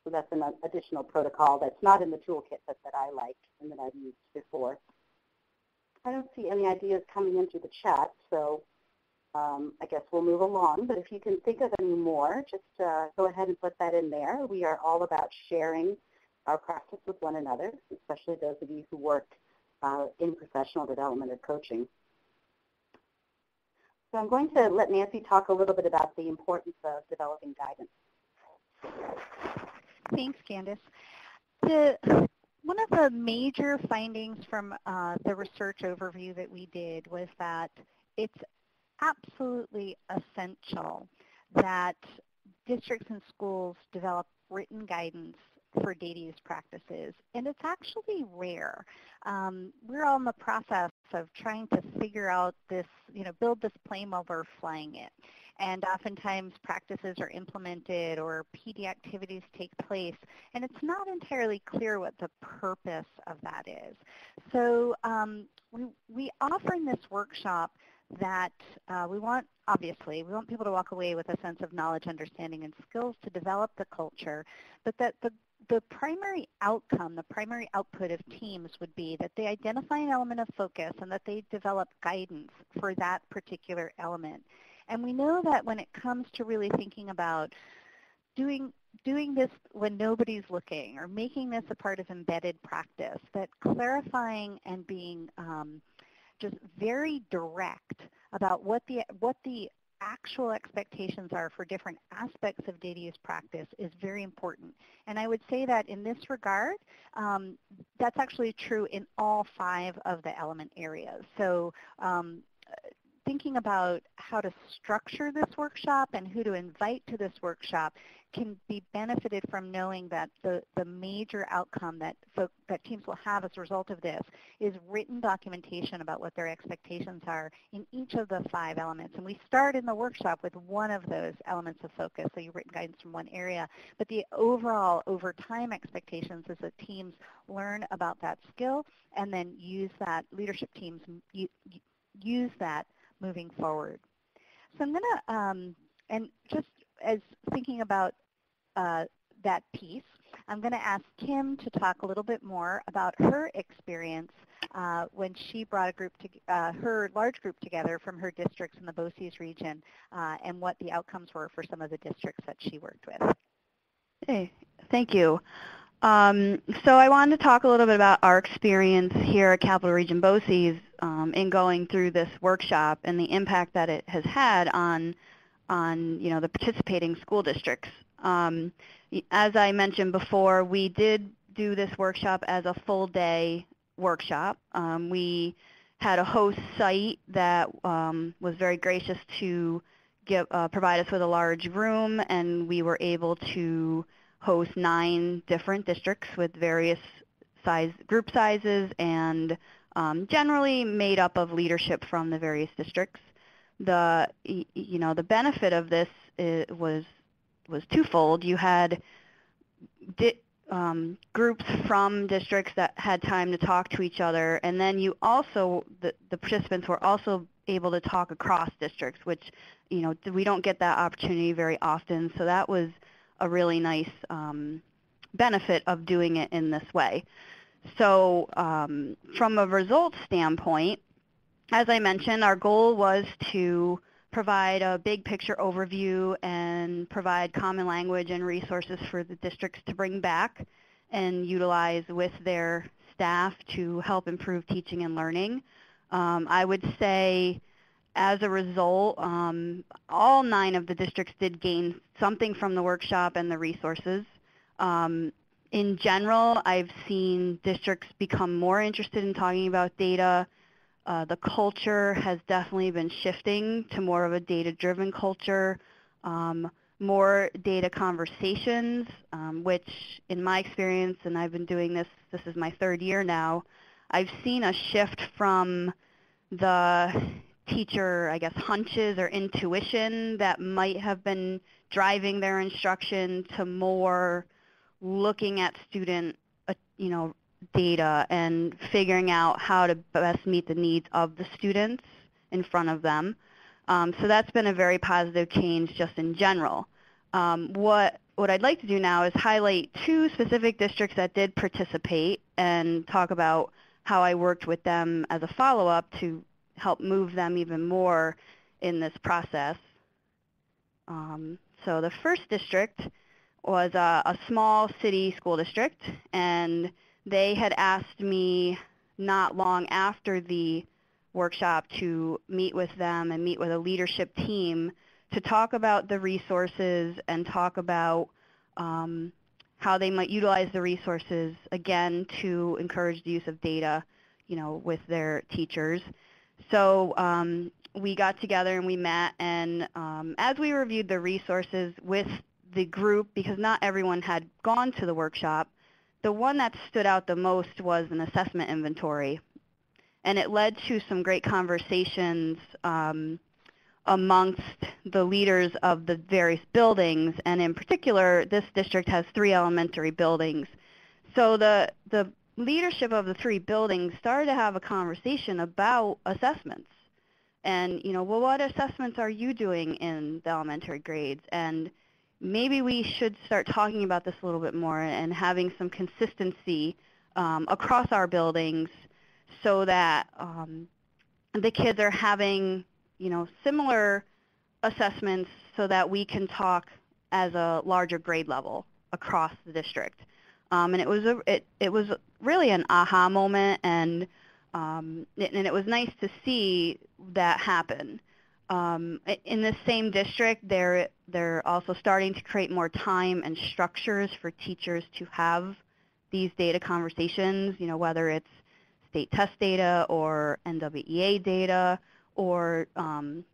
Speaker 3: So that's an additional protocol that's not in the toolkit, but that I like and that I've used before. I don't see any ideas coming into the chat, so I guess we'll move along. But if you can think of any more, just go ahead and put that in there. We are all about sharing our practice with one another, especially those of you who work in professional development or coaching. So I'm going to let Nancy talk a little bit about the importance of developing guidance.
Speaker 5: Thanks, Candace. One of the major findings from the research overview that we did was that it's absolutely essential that districts and schools develop written guidance for data use practices, and it's actually rare. We're all in the process of trying to figure out this, build this plane while we're flying it. And oftentimes practices are implemented or PD activities take place, and it's not entirely clear what the purpose of that is. So we offer in this workshop that we want people to walk away with a sense of knowledge, understanding, and skills to develop the culture, but that the primary outcome, the primary output of teams would be that they identify an element of focus and that they develop guidance for that particular element. And we know that when it comes to really thinking about doing this when nobody's looking, or making this a part of embedded practice, that clarifying and being just very direct about what the actual expectations are for different aspects of data use practice is very important. And I would say that in this regard, that's actually true in all 5 of the element areas. So thinking about how to structure this workshop and who to invite to this workshop can be benefited from knowing that the major outcome that teams will have as a result of this is written documentation about what their expectations are in each of the 5 elements. And we start in the workshop with one of those elements of focus, so you've written guidance from one area. But the overall, over time expectations is that teams learn about that skill and then use that, leadership teams use that moving forward. So I'm going to, and just as thinking about that piece, I'm going to ask Kim to talk a little bit more about her experience when she brought a group her large group together from her districts in the BOCES region, and what the outcomes were for some of the districts that she worked with.
Speaker 4: Hey, thank you. So I wanted to talk a little bit about our experience here at Capital Region BOCES in going through this workshop and the impact that it has had on on the participating school districts. As I mentioned before, we did do this workshop as a full day workshop. We had a host site that was very gracious to provide us with a large room, and we were able to host 9 different districts with various group sizes, and generally made up of leadership from the various districts. The benefit of this was twofold. You had groups from districts that had time to talk to each other, and then you also, the participants were also able to talk across districts, which we don't get that opportunity very often, so that was a really nice benefit of doing it in this way. So from a results standpoint, as I mentioned, our goal was to provide a big picture overview and provide common language and resources for the districts to bring back and utilize with their staff to help improve teaching and learning. I would say as a result, all 9 of the districts did gain something from the workshop and the resources. In general, I've seen districts become more interested in talking about data. The culture has definitely been shifting to more of a data-driven culture, more data conversations, which in my experience, and I've been doing this is my 3rd year now, I've seen a shift from the teacher, I guess, hunches or intuition that might have been driving their instruction to more looking at student, data and figuring out how to best meet the needs of the students in front of them. So that's been a very positive change just in general. What I'd like to do now is highlight 2 specific districts that did participate and talk about how I worked with them as a follow-up to help move them even more in this process. So the first district was a small city school district, and they had asked me not long after the workshop to meet with them and meet with a leadership team to talk about the resources and talk about how they might utilize the resources, again, to encourage the use of data, with their teachers. So we got together and we met, and as we reviewed the resources with the group, because not everyone had gone to the workshop, the one that stood out the most was an assessment inventory. And it led to some great conversations amongst the leaders of the various buildings. And in particular, this district has 3 elementary buildings. So the leadership of the 3 buildings started to have a conversation about assessments. And, well, what assessments are you doing in the elementary grades? And maybe we should start talking about this a little bit more and having some consistency across our buildings so that the kids are having, similar assessments so that we can talk as a larger grade level across the district. And it was really an aha moment, and it was nice to see that happen. In the same district, they're also starting to create more time and structures for teachers to have these data conversations, whether it's state test data or NWEA data or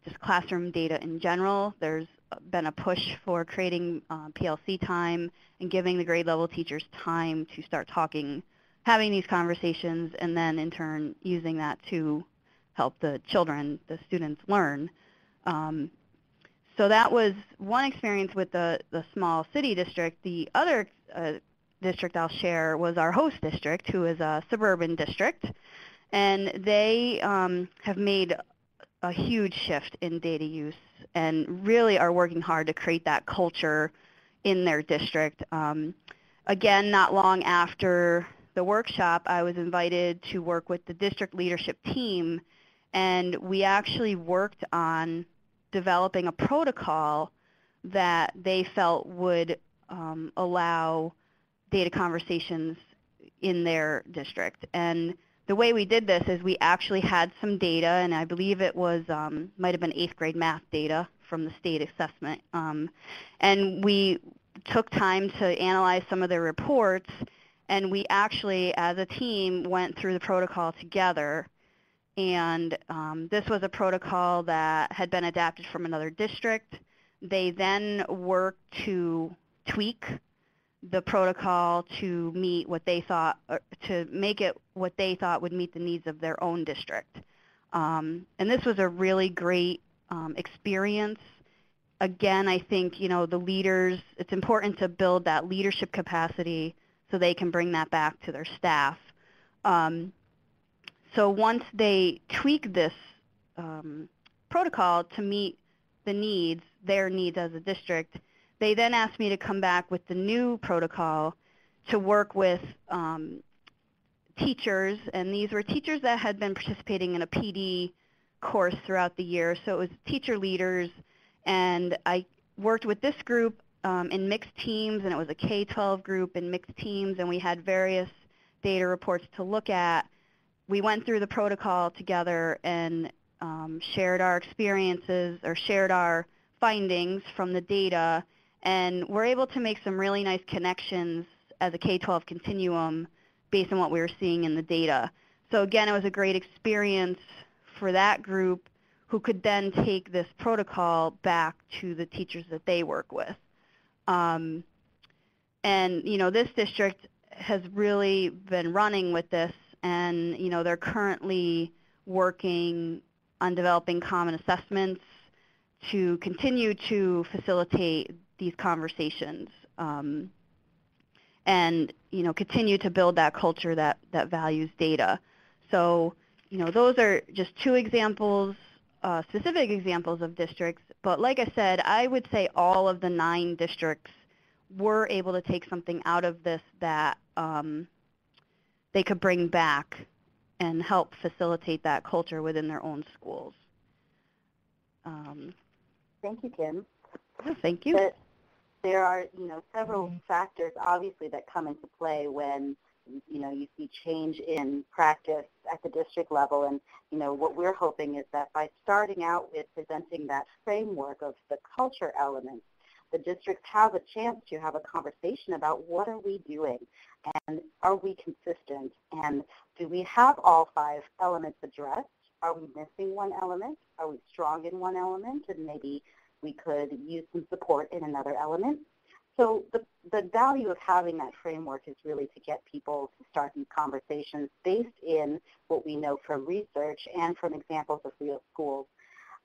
Speaker 4: just classroom data in general. There's been a push for creating PLC time and giving the grade level teachers time to start having these conversations, and then in turn using that to help the students learn. So that was one experience with the small city district. The other district I'll share was our host district, who is a suburban district. And they have made a huge shift in data use and really are working hard to create that culture in their district. Again, not long after the workshop, I was invited to work with the district leadership team, and we actually worked on developing a protocol that they felt would allow data conversations in their district. And the way we did this is we actually had some data, and I believe it was might have been 8th grade math data from the state assessment. And we took time to analyze some of their reports, and we actually, as a team, went through the protocol together. And this was a protocol that had been adapted from another district. They then worked to tweak the protocol to meet what they thought, or to make it what they thought would meet the needs of their own district. And this was a really great experience. Again, I think, the leaders, it's important to build that leadership capacity so they can bring that back to their staff. So once they tweak this protocol to meet the needs, their needs as a district, they then asked me to come back with the new protocol to work with teachers, and these were teachers that had been participating in a PD course throughout the year, so it was teacher leaders, and I worked with this group in mixed teams, and it was a K-12 group in mixed teams, and we had various data reports to look at. We went through the protocol together and shared our experiences, or shared our findings from the data, and we're able to make some really nice connections as a K-12 continuum based on what we were seeing in the data. So again, it was a great experience for that group, who could then take this protocol back to the teachers that they work with. And this district has really been running with this, and they're currently working on developing common assessments to continue to facilitate these conversations, and continue to build that culture that values data. So those are just two examples, specific examples of districts, but like I said, I would say all of the 9 districts were able to take something out of this that they could bring back and help facilitate that culture within their own schools.
Speaker 3: Thank you, Kim.
Speaker 4: Thank you.
Speaker 3: There are, several factors, obviously, that come into play when, you see change in practice at the district level. And, what we're hoping is that by starting out with presenting that framework of the culture elements, the districts have a chance to have a conversation about what are we doing, and are we consistent, and do we have all 5 elements addressed? Are we missing one element? Are we strong in one element, and maybe we could use some support in another element? So the value of having that framework is really to get people to start these conversations based in what we know from research and from examples of real schools.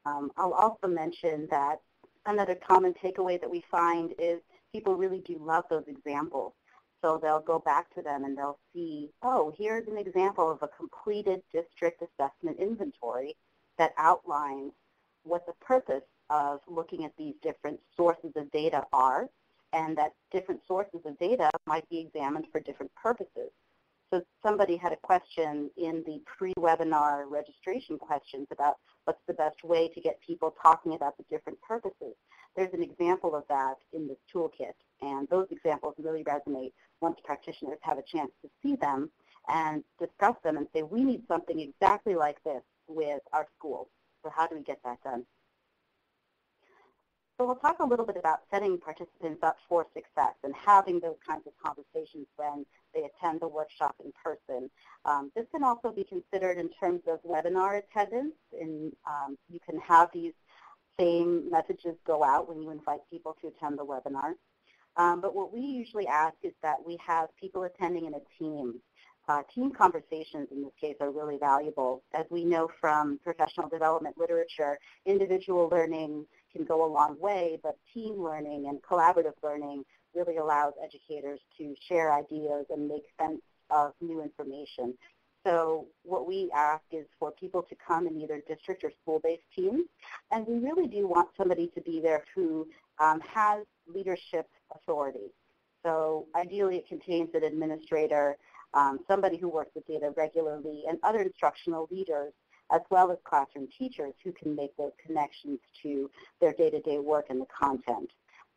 Speaker 3: I'll also mention that another common takeaway that we find is people really do love those examples. So they'll go back to them and they'll see, oh, here's an example of a completed district assessment inventory that outlines what the purpose of looking at these different sources of data are, and that different sources of data might be examined for different purposes. So somebody had a question in the pre-webinar registration questions about what's the best way to get people talking about the different purposes. There's an example of that in this toolkit, and those examples really resonate once practitioners have a chance to see them and discuss them and say, we need something exactly like this with our school. So how do we get that done? So we'll talk a little bit about setting participants up for success and having those kinds of conversations when they attend the workshop in person. This can also be considered in terms of webinar attendance, and you can have these same messages go out when you invite people to attend the webinar. But what we usually ask is that we have people attending in a team. Team conversations in this case are really valuable. As we know from professional development literature, individual learning can go a long way, but team learning and collaborative learning really allows educators to share ideas and make sense of new information. So what we ask is for people to come in either district or school-based teams, and we really do want somebody to be there who has leadership authority. So ideally it contains an administrator, somebody who works with data regularly, and other instructional leaders, as well as classroom teachers who can make those connections to their day-to-day work and the content.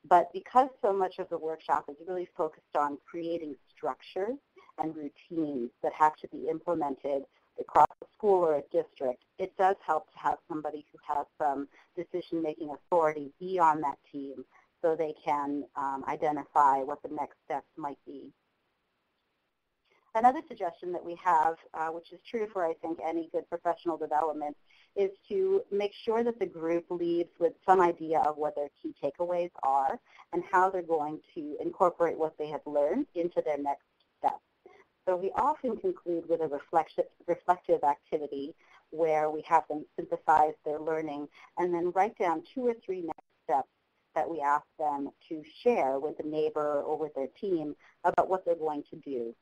Speaker 3: But because so much of the workshop is really focused on creating structures and routines that have to be implemented across a school or a district, it does help to have somebody who has some decision-making authority be on that team so they can identify what the next steps might be. Another suggestion that we have, which is true for, I think, any good professional development, is to make sure that the group leaves with some idea of what their key takeaways are and how they're going to incorporate what they have learned into their next steps. So we often conclude with a reflective activity where we have them synthesize their learning and then write down 2 or 3 next steps that we ask them to share with a neighbor or with their team about what they're going to do.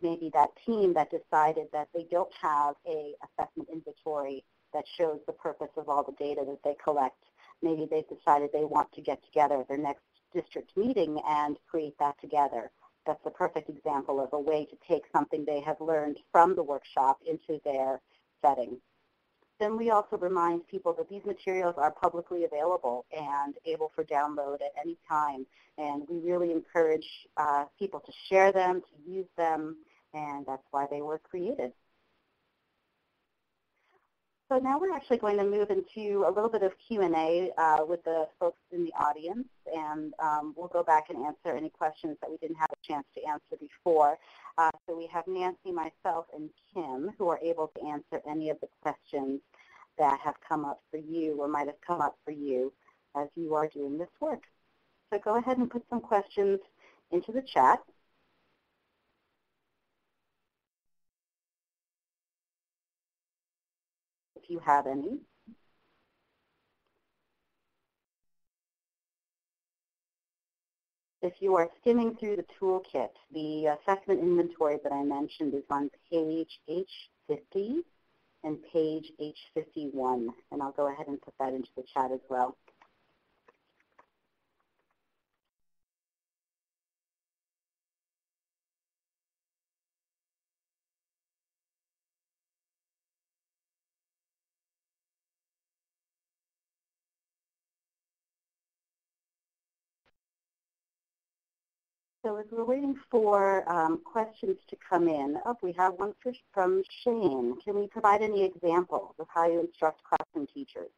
Speaker 3: Maybe that team that decided that they don't have a assessment inventory that shows the purpose of all the data that they collect. Maybe they've decided they want to get together at their next district meeting and create that together. That's a perfect example of a way to take something they have learned from the workshop into their setting. Then we also remind people that these materials are publicly available and able for download at any time. And we really encourage people to share them, to use them, and that's why they were created. So now we're actually going to move into a little bit of Q&A with the folks in the audience, and we'll go back and answer any questions that we didn't have a chance to answer before. So we have Nancy, myself, and Kim who are able to answer any of the questions that have come up for you or might have come up for you as you are doing this work. So go ahead and put some questions into the chat. If you have any. If you are skimming through the toolkit, the assessment inventory that I mentioned is on page H50 and page H51, and I'll go ahead and put that into the chat as well. So as we're waiting for questions to come in, we have one from Shane. Can we provide any examples of how you instruct classroom teachers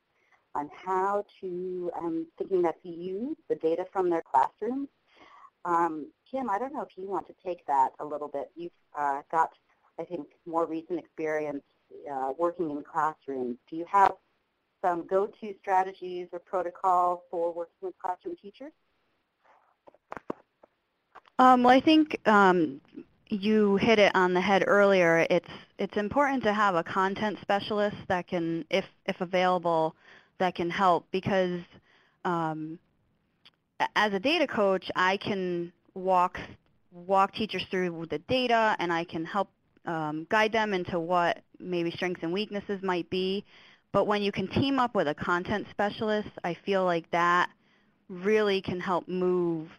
Speaker 3: on how to, thinking that to use the data from their classrooms? Kim, I don't know if you want to take that a little bit. You've got, I think, more recent experience working in classrooms. Do you have some go-to strategies or protocol for working with classroom teachers?
Speaker 4: Well, I think you hit it on the head earlier. It's important to have a content specialist that can, if available, that can help, because as a data coach, I can walk teachers through the data, and I can help guide them into what maybe strengths and weaknesses might be. But when you can team up with a content specialist, I feel like that really can help move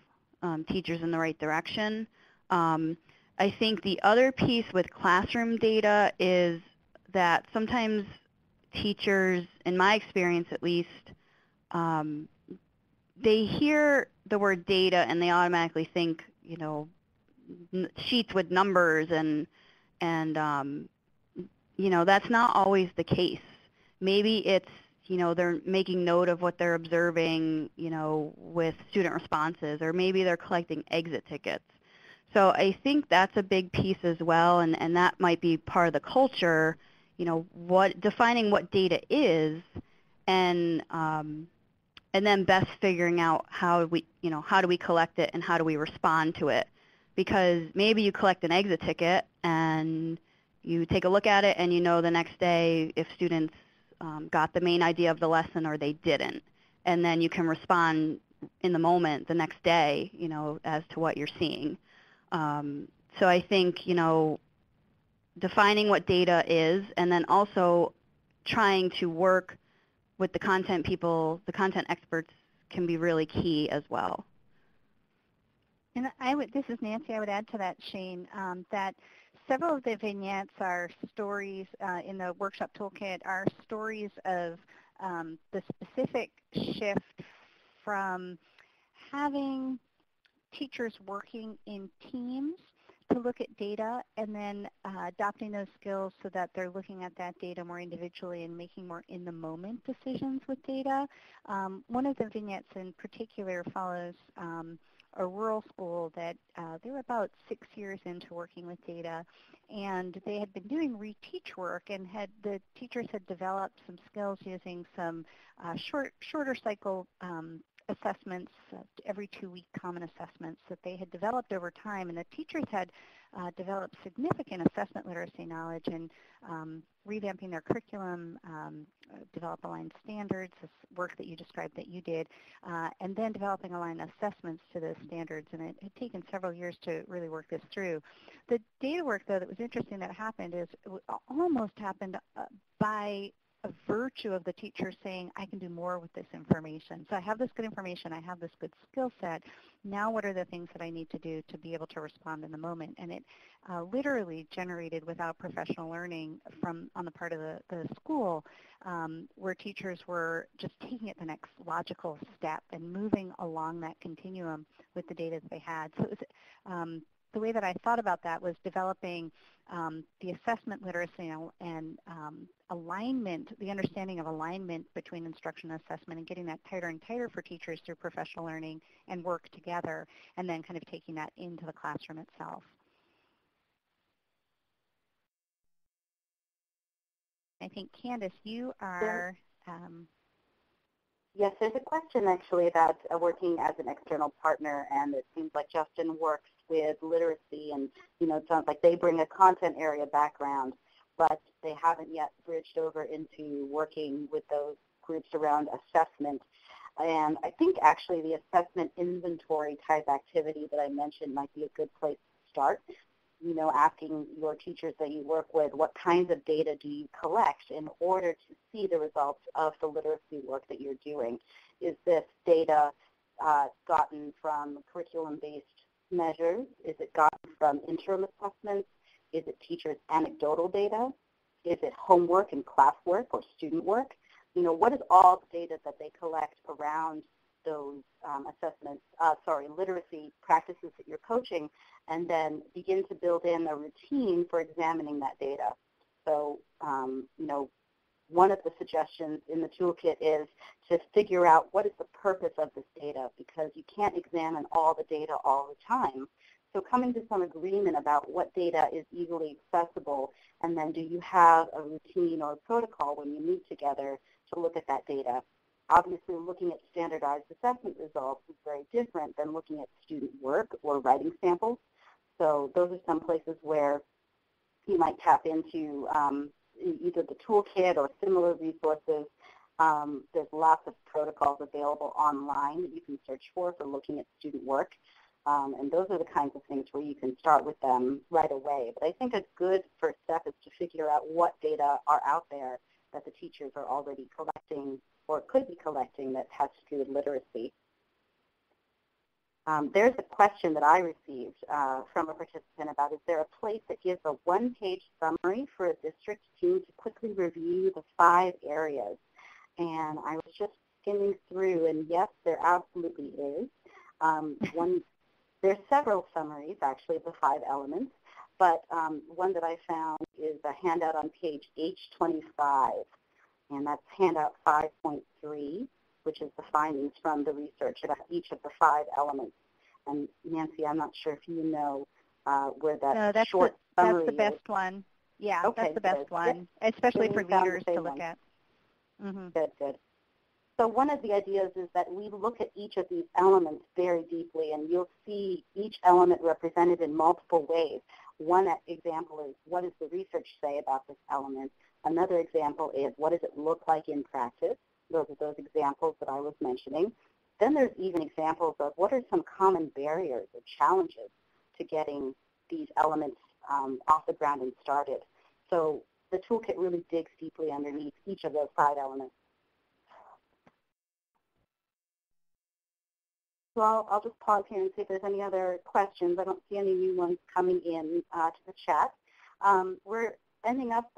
Speaker 4: teachers in the right direction. I think the other piece with classroom data is that sometimes teachers, in my experience at least, they hear the word data and they automatically think, you know, sheets with numbers, and you know, that's not always the case. Maybe it's, you know, they're making note of what they're observing, you know, with student responses, or maybe they're collecting exit tickets. So I think that's a big piece as well, and that might be part of the culture, you know, defining what data is, and then best figuring out how do we collect it and how do we respond to it. Because maybe you collect an exit ticket and you take a look at it and you know the next day if students got the main idea of the lesson or they didn't. And then you can respond in the moment the next day, you know, as to what you're seeing. So I think, you know, defining what data is, and then also trying to work with the content people, the content experts, can be really key as well.
Speaker 5: And this is Nancy, I would add to that, Shane, that several of the vignettes are stories in the Workshop Toolkit, are stories of the specific shift from having teachers working in teams to look at data and then adopting those skills so that they're looking at that data more individually and making more in-the-moment decisions with data. One of the vignettes in particular follows a rural school that they were about 6 years into working with data, and they had been doing reteach work, and the teachers had developed some skills using some shorter cycle assessments, every 2-week common assessments that they had developed over time, and the teachers had developed significant assessment literacy knowledge and revamping their curriculum, develop aligned standards, this work that you described that you did, and then developing aligned assessments to those standards, and it had taken several years to really work this through. The data work, though, that was interesting that happened is almost happened by a virtue of the teacher saying, I can do more with this information. So I have this good information, I have this good skill set. Now what are the things that I need to do to be able to respond in the moment? And it literally generated without professional learning on the part of the school, where teachers were just taking it the next logical step and moving along that continuum with the data that they had. So it was, the way that I thought about that was developing the assessment literacy and alignment, the understanding of alignment between instruction and assessment, and getting that tighter and tighter for teachers through professional learning and work together, and then kind of taking that into the classroom itself. I think, Candace, you are...
Speaker 3: Yes, there's a question actually about working as an external partner, and it seems like Justin works with literacy, and it sounds like they bring a content area background, but they haven't yet bridged over into working with those groups around assessment. And I think actually the assessment inventory type activity that I mentioned might be a good place to start. Asking your teachers that you work with, what kinds of data do you collect in order to see the results of the literacy work that you're doing? Is this data gotten from curriculum-based measures? Is it gotten from interim assessments? Is it teachers' anecdotal data? Is it homework and classwork or student work? What is all the data that they collect around those literacy practices that you're coaching, and then begin to build in a routine for examining that data. So, one of the suggestions in the toolkit is to figure out what is the purpose of this data, because you can't examine all the data all the time. So coming to some agreement about what data is easily accessible, and then do you have a routine or a protocol when you meet together to look at that data. Obviously, looking at standardized assessment results is very different than looking at student work or writing samples. So those are some places where you might tap into either the toolkit or similar resources. There's lots of protocols available online that you can search for looking at student work. And those are the kinds of things where you can start with them right away. But I think a good first step is to figure out what data are out there that the teachers are already collecting or could be collecting that has to do with literacy. There's a question that I received from a participant about, is there a place that gives a one-page summary for a district team to quickly review the 5 areas? And I was just skimming through, and yes, there absolutely is. There's several summaries, actually, of the 5 elements, but one that I found is a handout on page H25, and that's handout 5.3, which is the findings from the research about each of the 5 elements. And Nancy, I'm not sure if you know where that short summary is.
Speaker 5: That's the best one. Yeah, okay, that's the best one, especially for leaders to look at. Mm-hmm.
Speaker 3: Good, good. So one of the ideas is that we look at each of these elements very deeply, and you'll see each element represented in multiple ways. One example is, what does the research say about this element? Another example is, what does it look like in practice? Those are those examples that I was mentioning. Then there's even examples of what are some common barriers or challenges to getting these elements off the ground and started. So the toolkit really digs deeply underneath each of those 5 elements. So I'll just pause here and see if there's any other questions. I don't see any new ones coming in to the chat. We're ending up,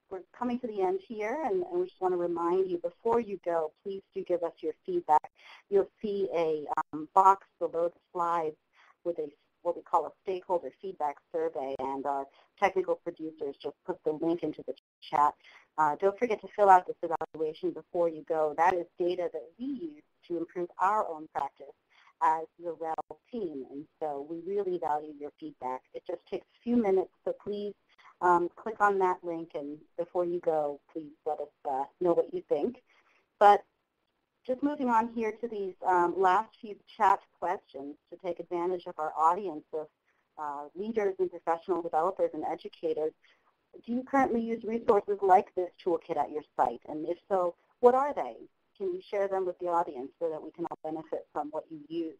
Speaker 3: we're coming to the end here, and we just want to remind you, before you go, please do give us your feedback. You'll see a box below the slides with what we call a stakeholder feedback survey, and our technical producers just put the link into the chat. Don't forget to fill out this evaluation before you go. That is data that we use to improve our own practice as the REL team, and so we really value your feedback. It just takes a few minutes, so please click on that link, and before you go, please let us know what you think. But just moving on here to these last few chat questions to take advantage of our audience of leaders and professional developers and educators. Do you currently use resources like this toolkit at your site? And if so, what are they? Can you share them with the audience so that we can all benefit from what you use?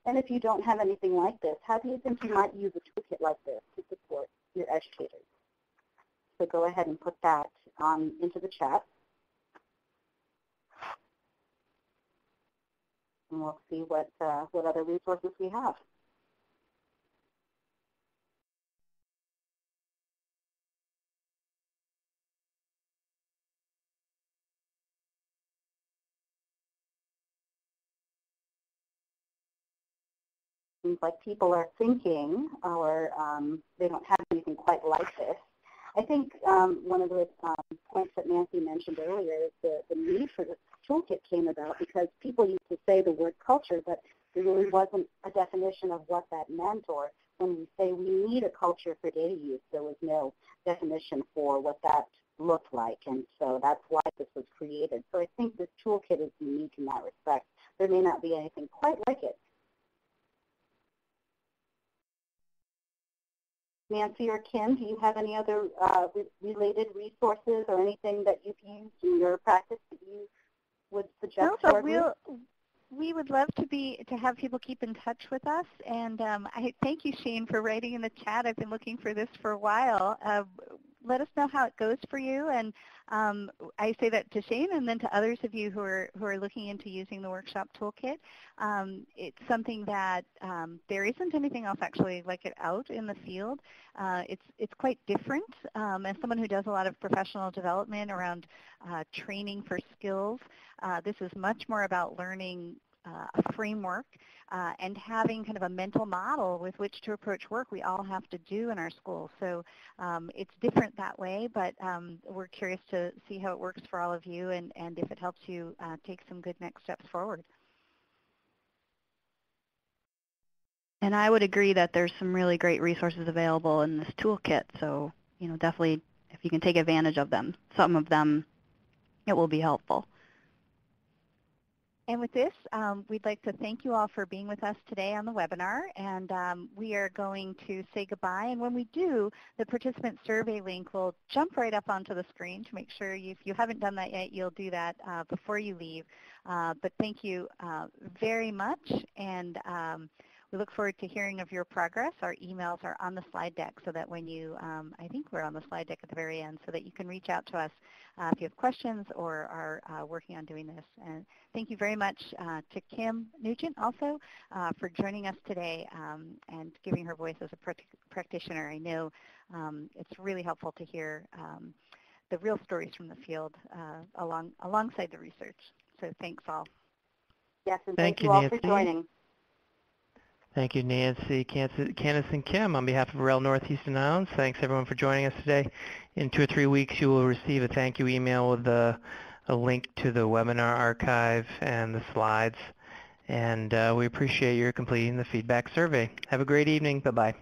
Speaker 3: And if you don't have anything like this, how do you think you might use a toolkit like this to support your educators? So go ahead and put that into the chat. And we'll see what other resources we have. Seems like people are thinking, or they don't have anything quite like this. I think one of the points that Nancy mentioned earlier is the need for this toolkit came about because people used to say the word culture, but there really wasn't a definition of what that meant, or when we say we need a culture for data use, there was no definition for what that looked like, and so that's why this was created. So I think this toolkit is unique in that respect. There may not be anything quite like it. Nancy or Kim, do you have any other related resources or anything that you've used in your practice that you would suggest?
Speaker 5: No, but we would love to have people keep in touch with us. And I thank you, Shane, for writing in the chat. I've been looking for this for a while. Let us know how it goes for you. And I say that to Shane and then to others of you who are looking into using the Workshop Toolkit. It's something that there isn't anything else actually like it out in the field. It's quite different. As someone who does a lot of professional development around training for skills, this is much more about learning a framework and having kind of a mental model with which to approach work we all have to do in our schools. So it's different that way, but we're curious to see how it works for all of you and if it helps you take some good next steps forward.
Speaker 4: And I would agree that there's some really great resources available in this toolkit, so definitely if you can take advantage of them, some of them, it will be helpful.
Speaker 5: And with this, we'd like to thank you all for being with us today on the webinar, and we are going to say goodbye. And when we do, the participant survey link will jump right up onto the screen to make sure if you haven't done that yet, you'll do that before you leave. But thank you very much, and we look forward to hearing of your progress. Our emails are on the slide deck so that when you, I think we're on the slide deck at the very end, so that you can reach out to us if you have questions or are working on doing this. And thank you very much to Kim Nugent also for joining us today and giving her voice as a practitioner. I know it's really helpful to hear the real stories from the field alongside the research. So thanks all.
Speaker 3: Yes, and thank you all for joining.
Speaker 1: Thank you, Nancy, Candace, and Kim. On behalf of REL Northeast Islands, thanks everyone for joining us today. In 2 or 3 weeks, you will receive a thank you email with a link to the webinar archive and the slides. And we appreciate your completing the feedback survey. Have a great evening. Bye-bye.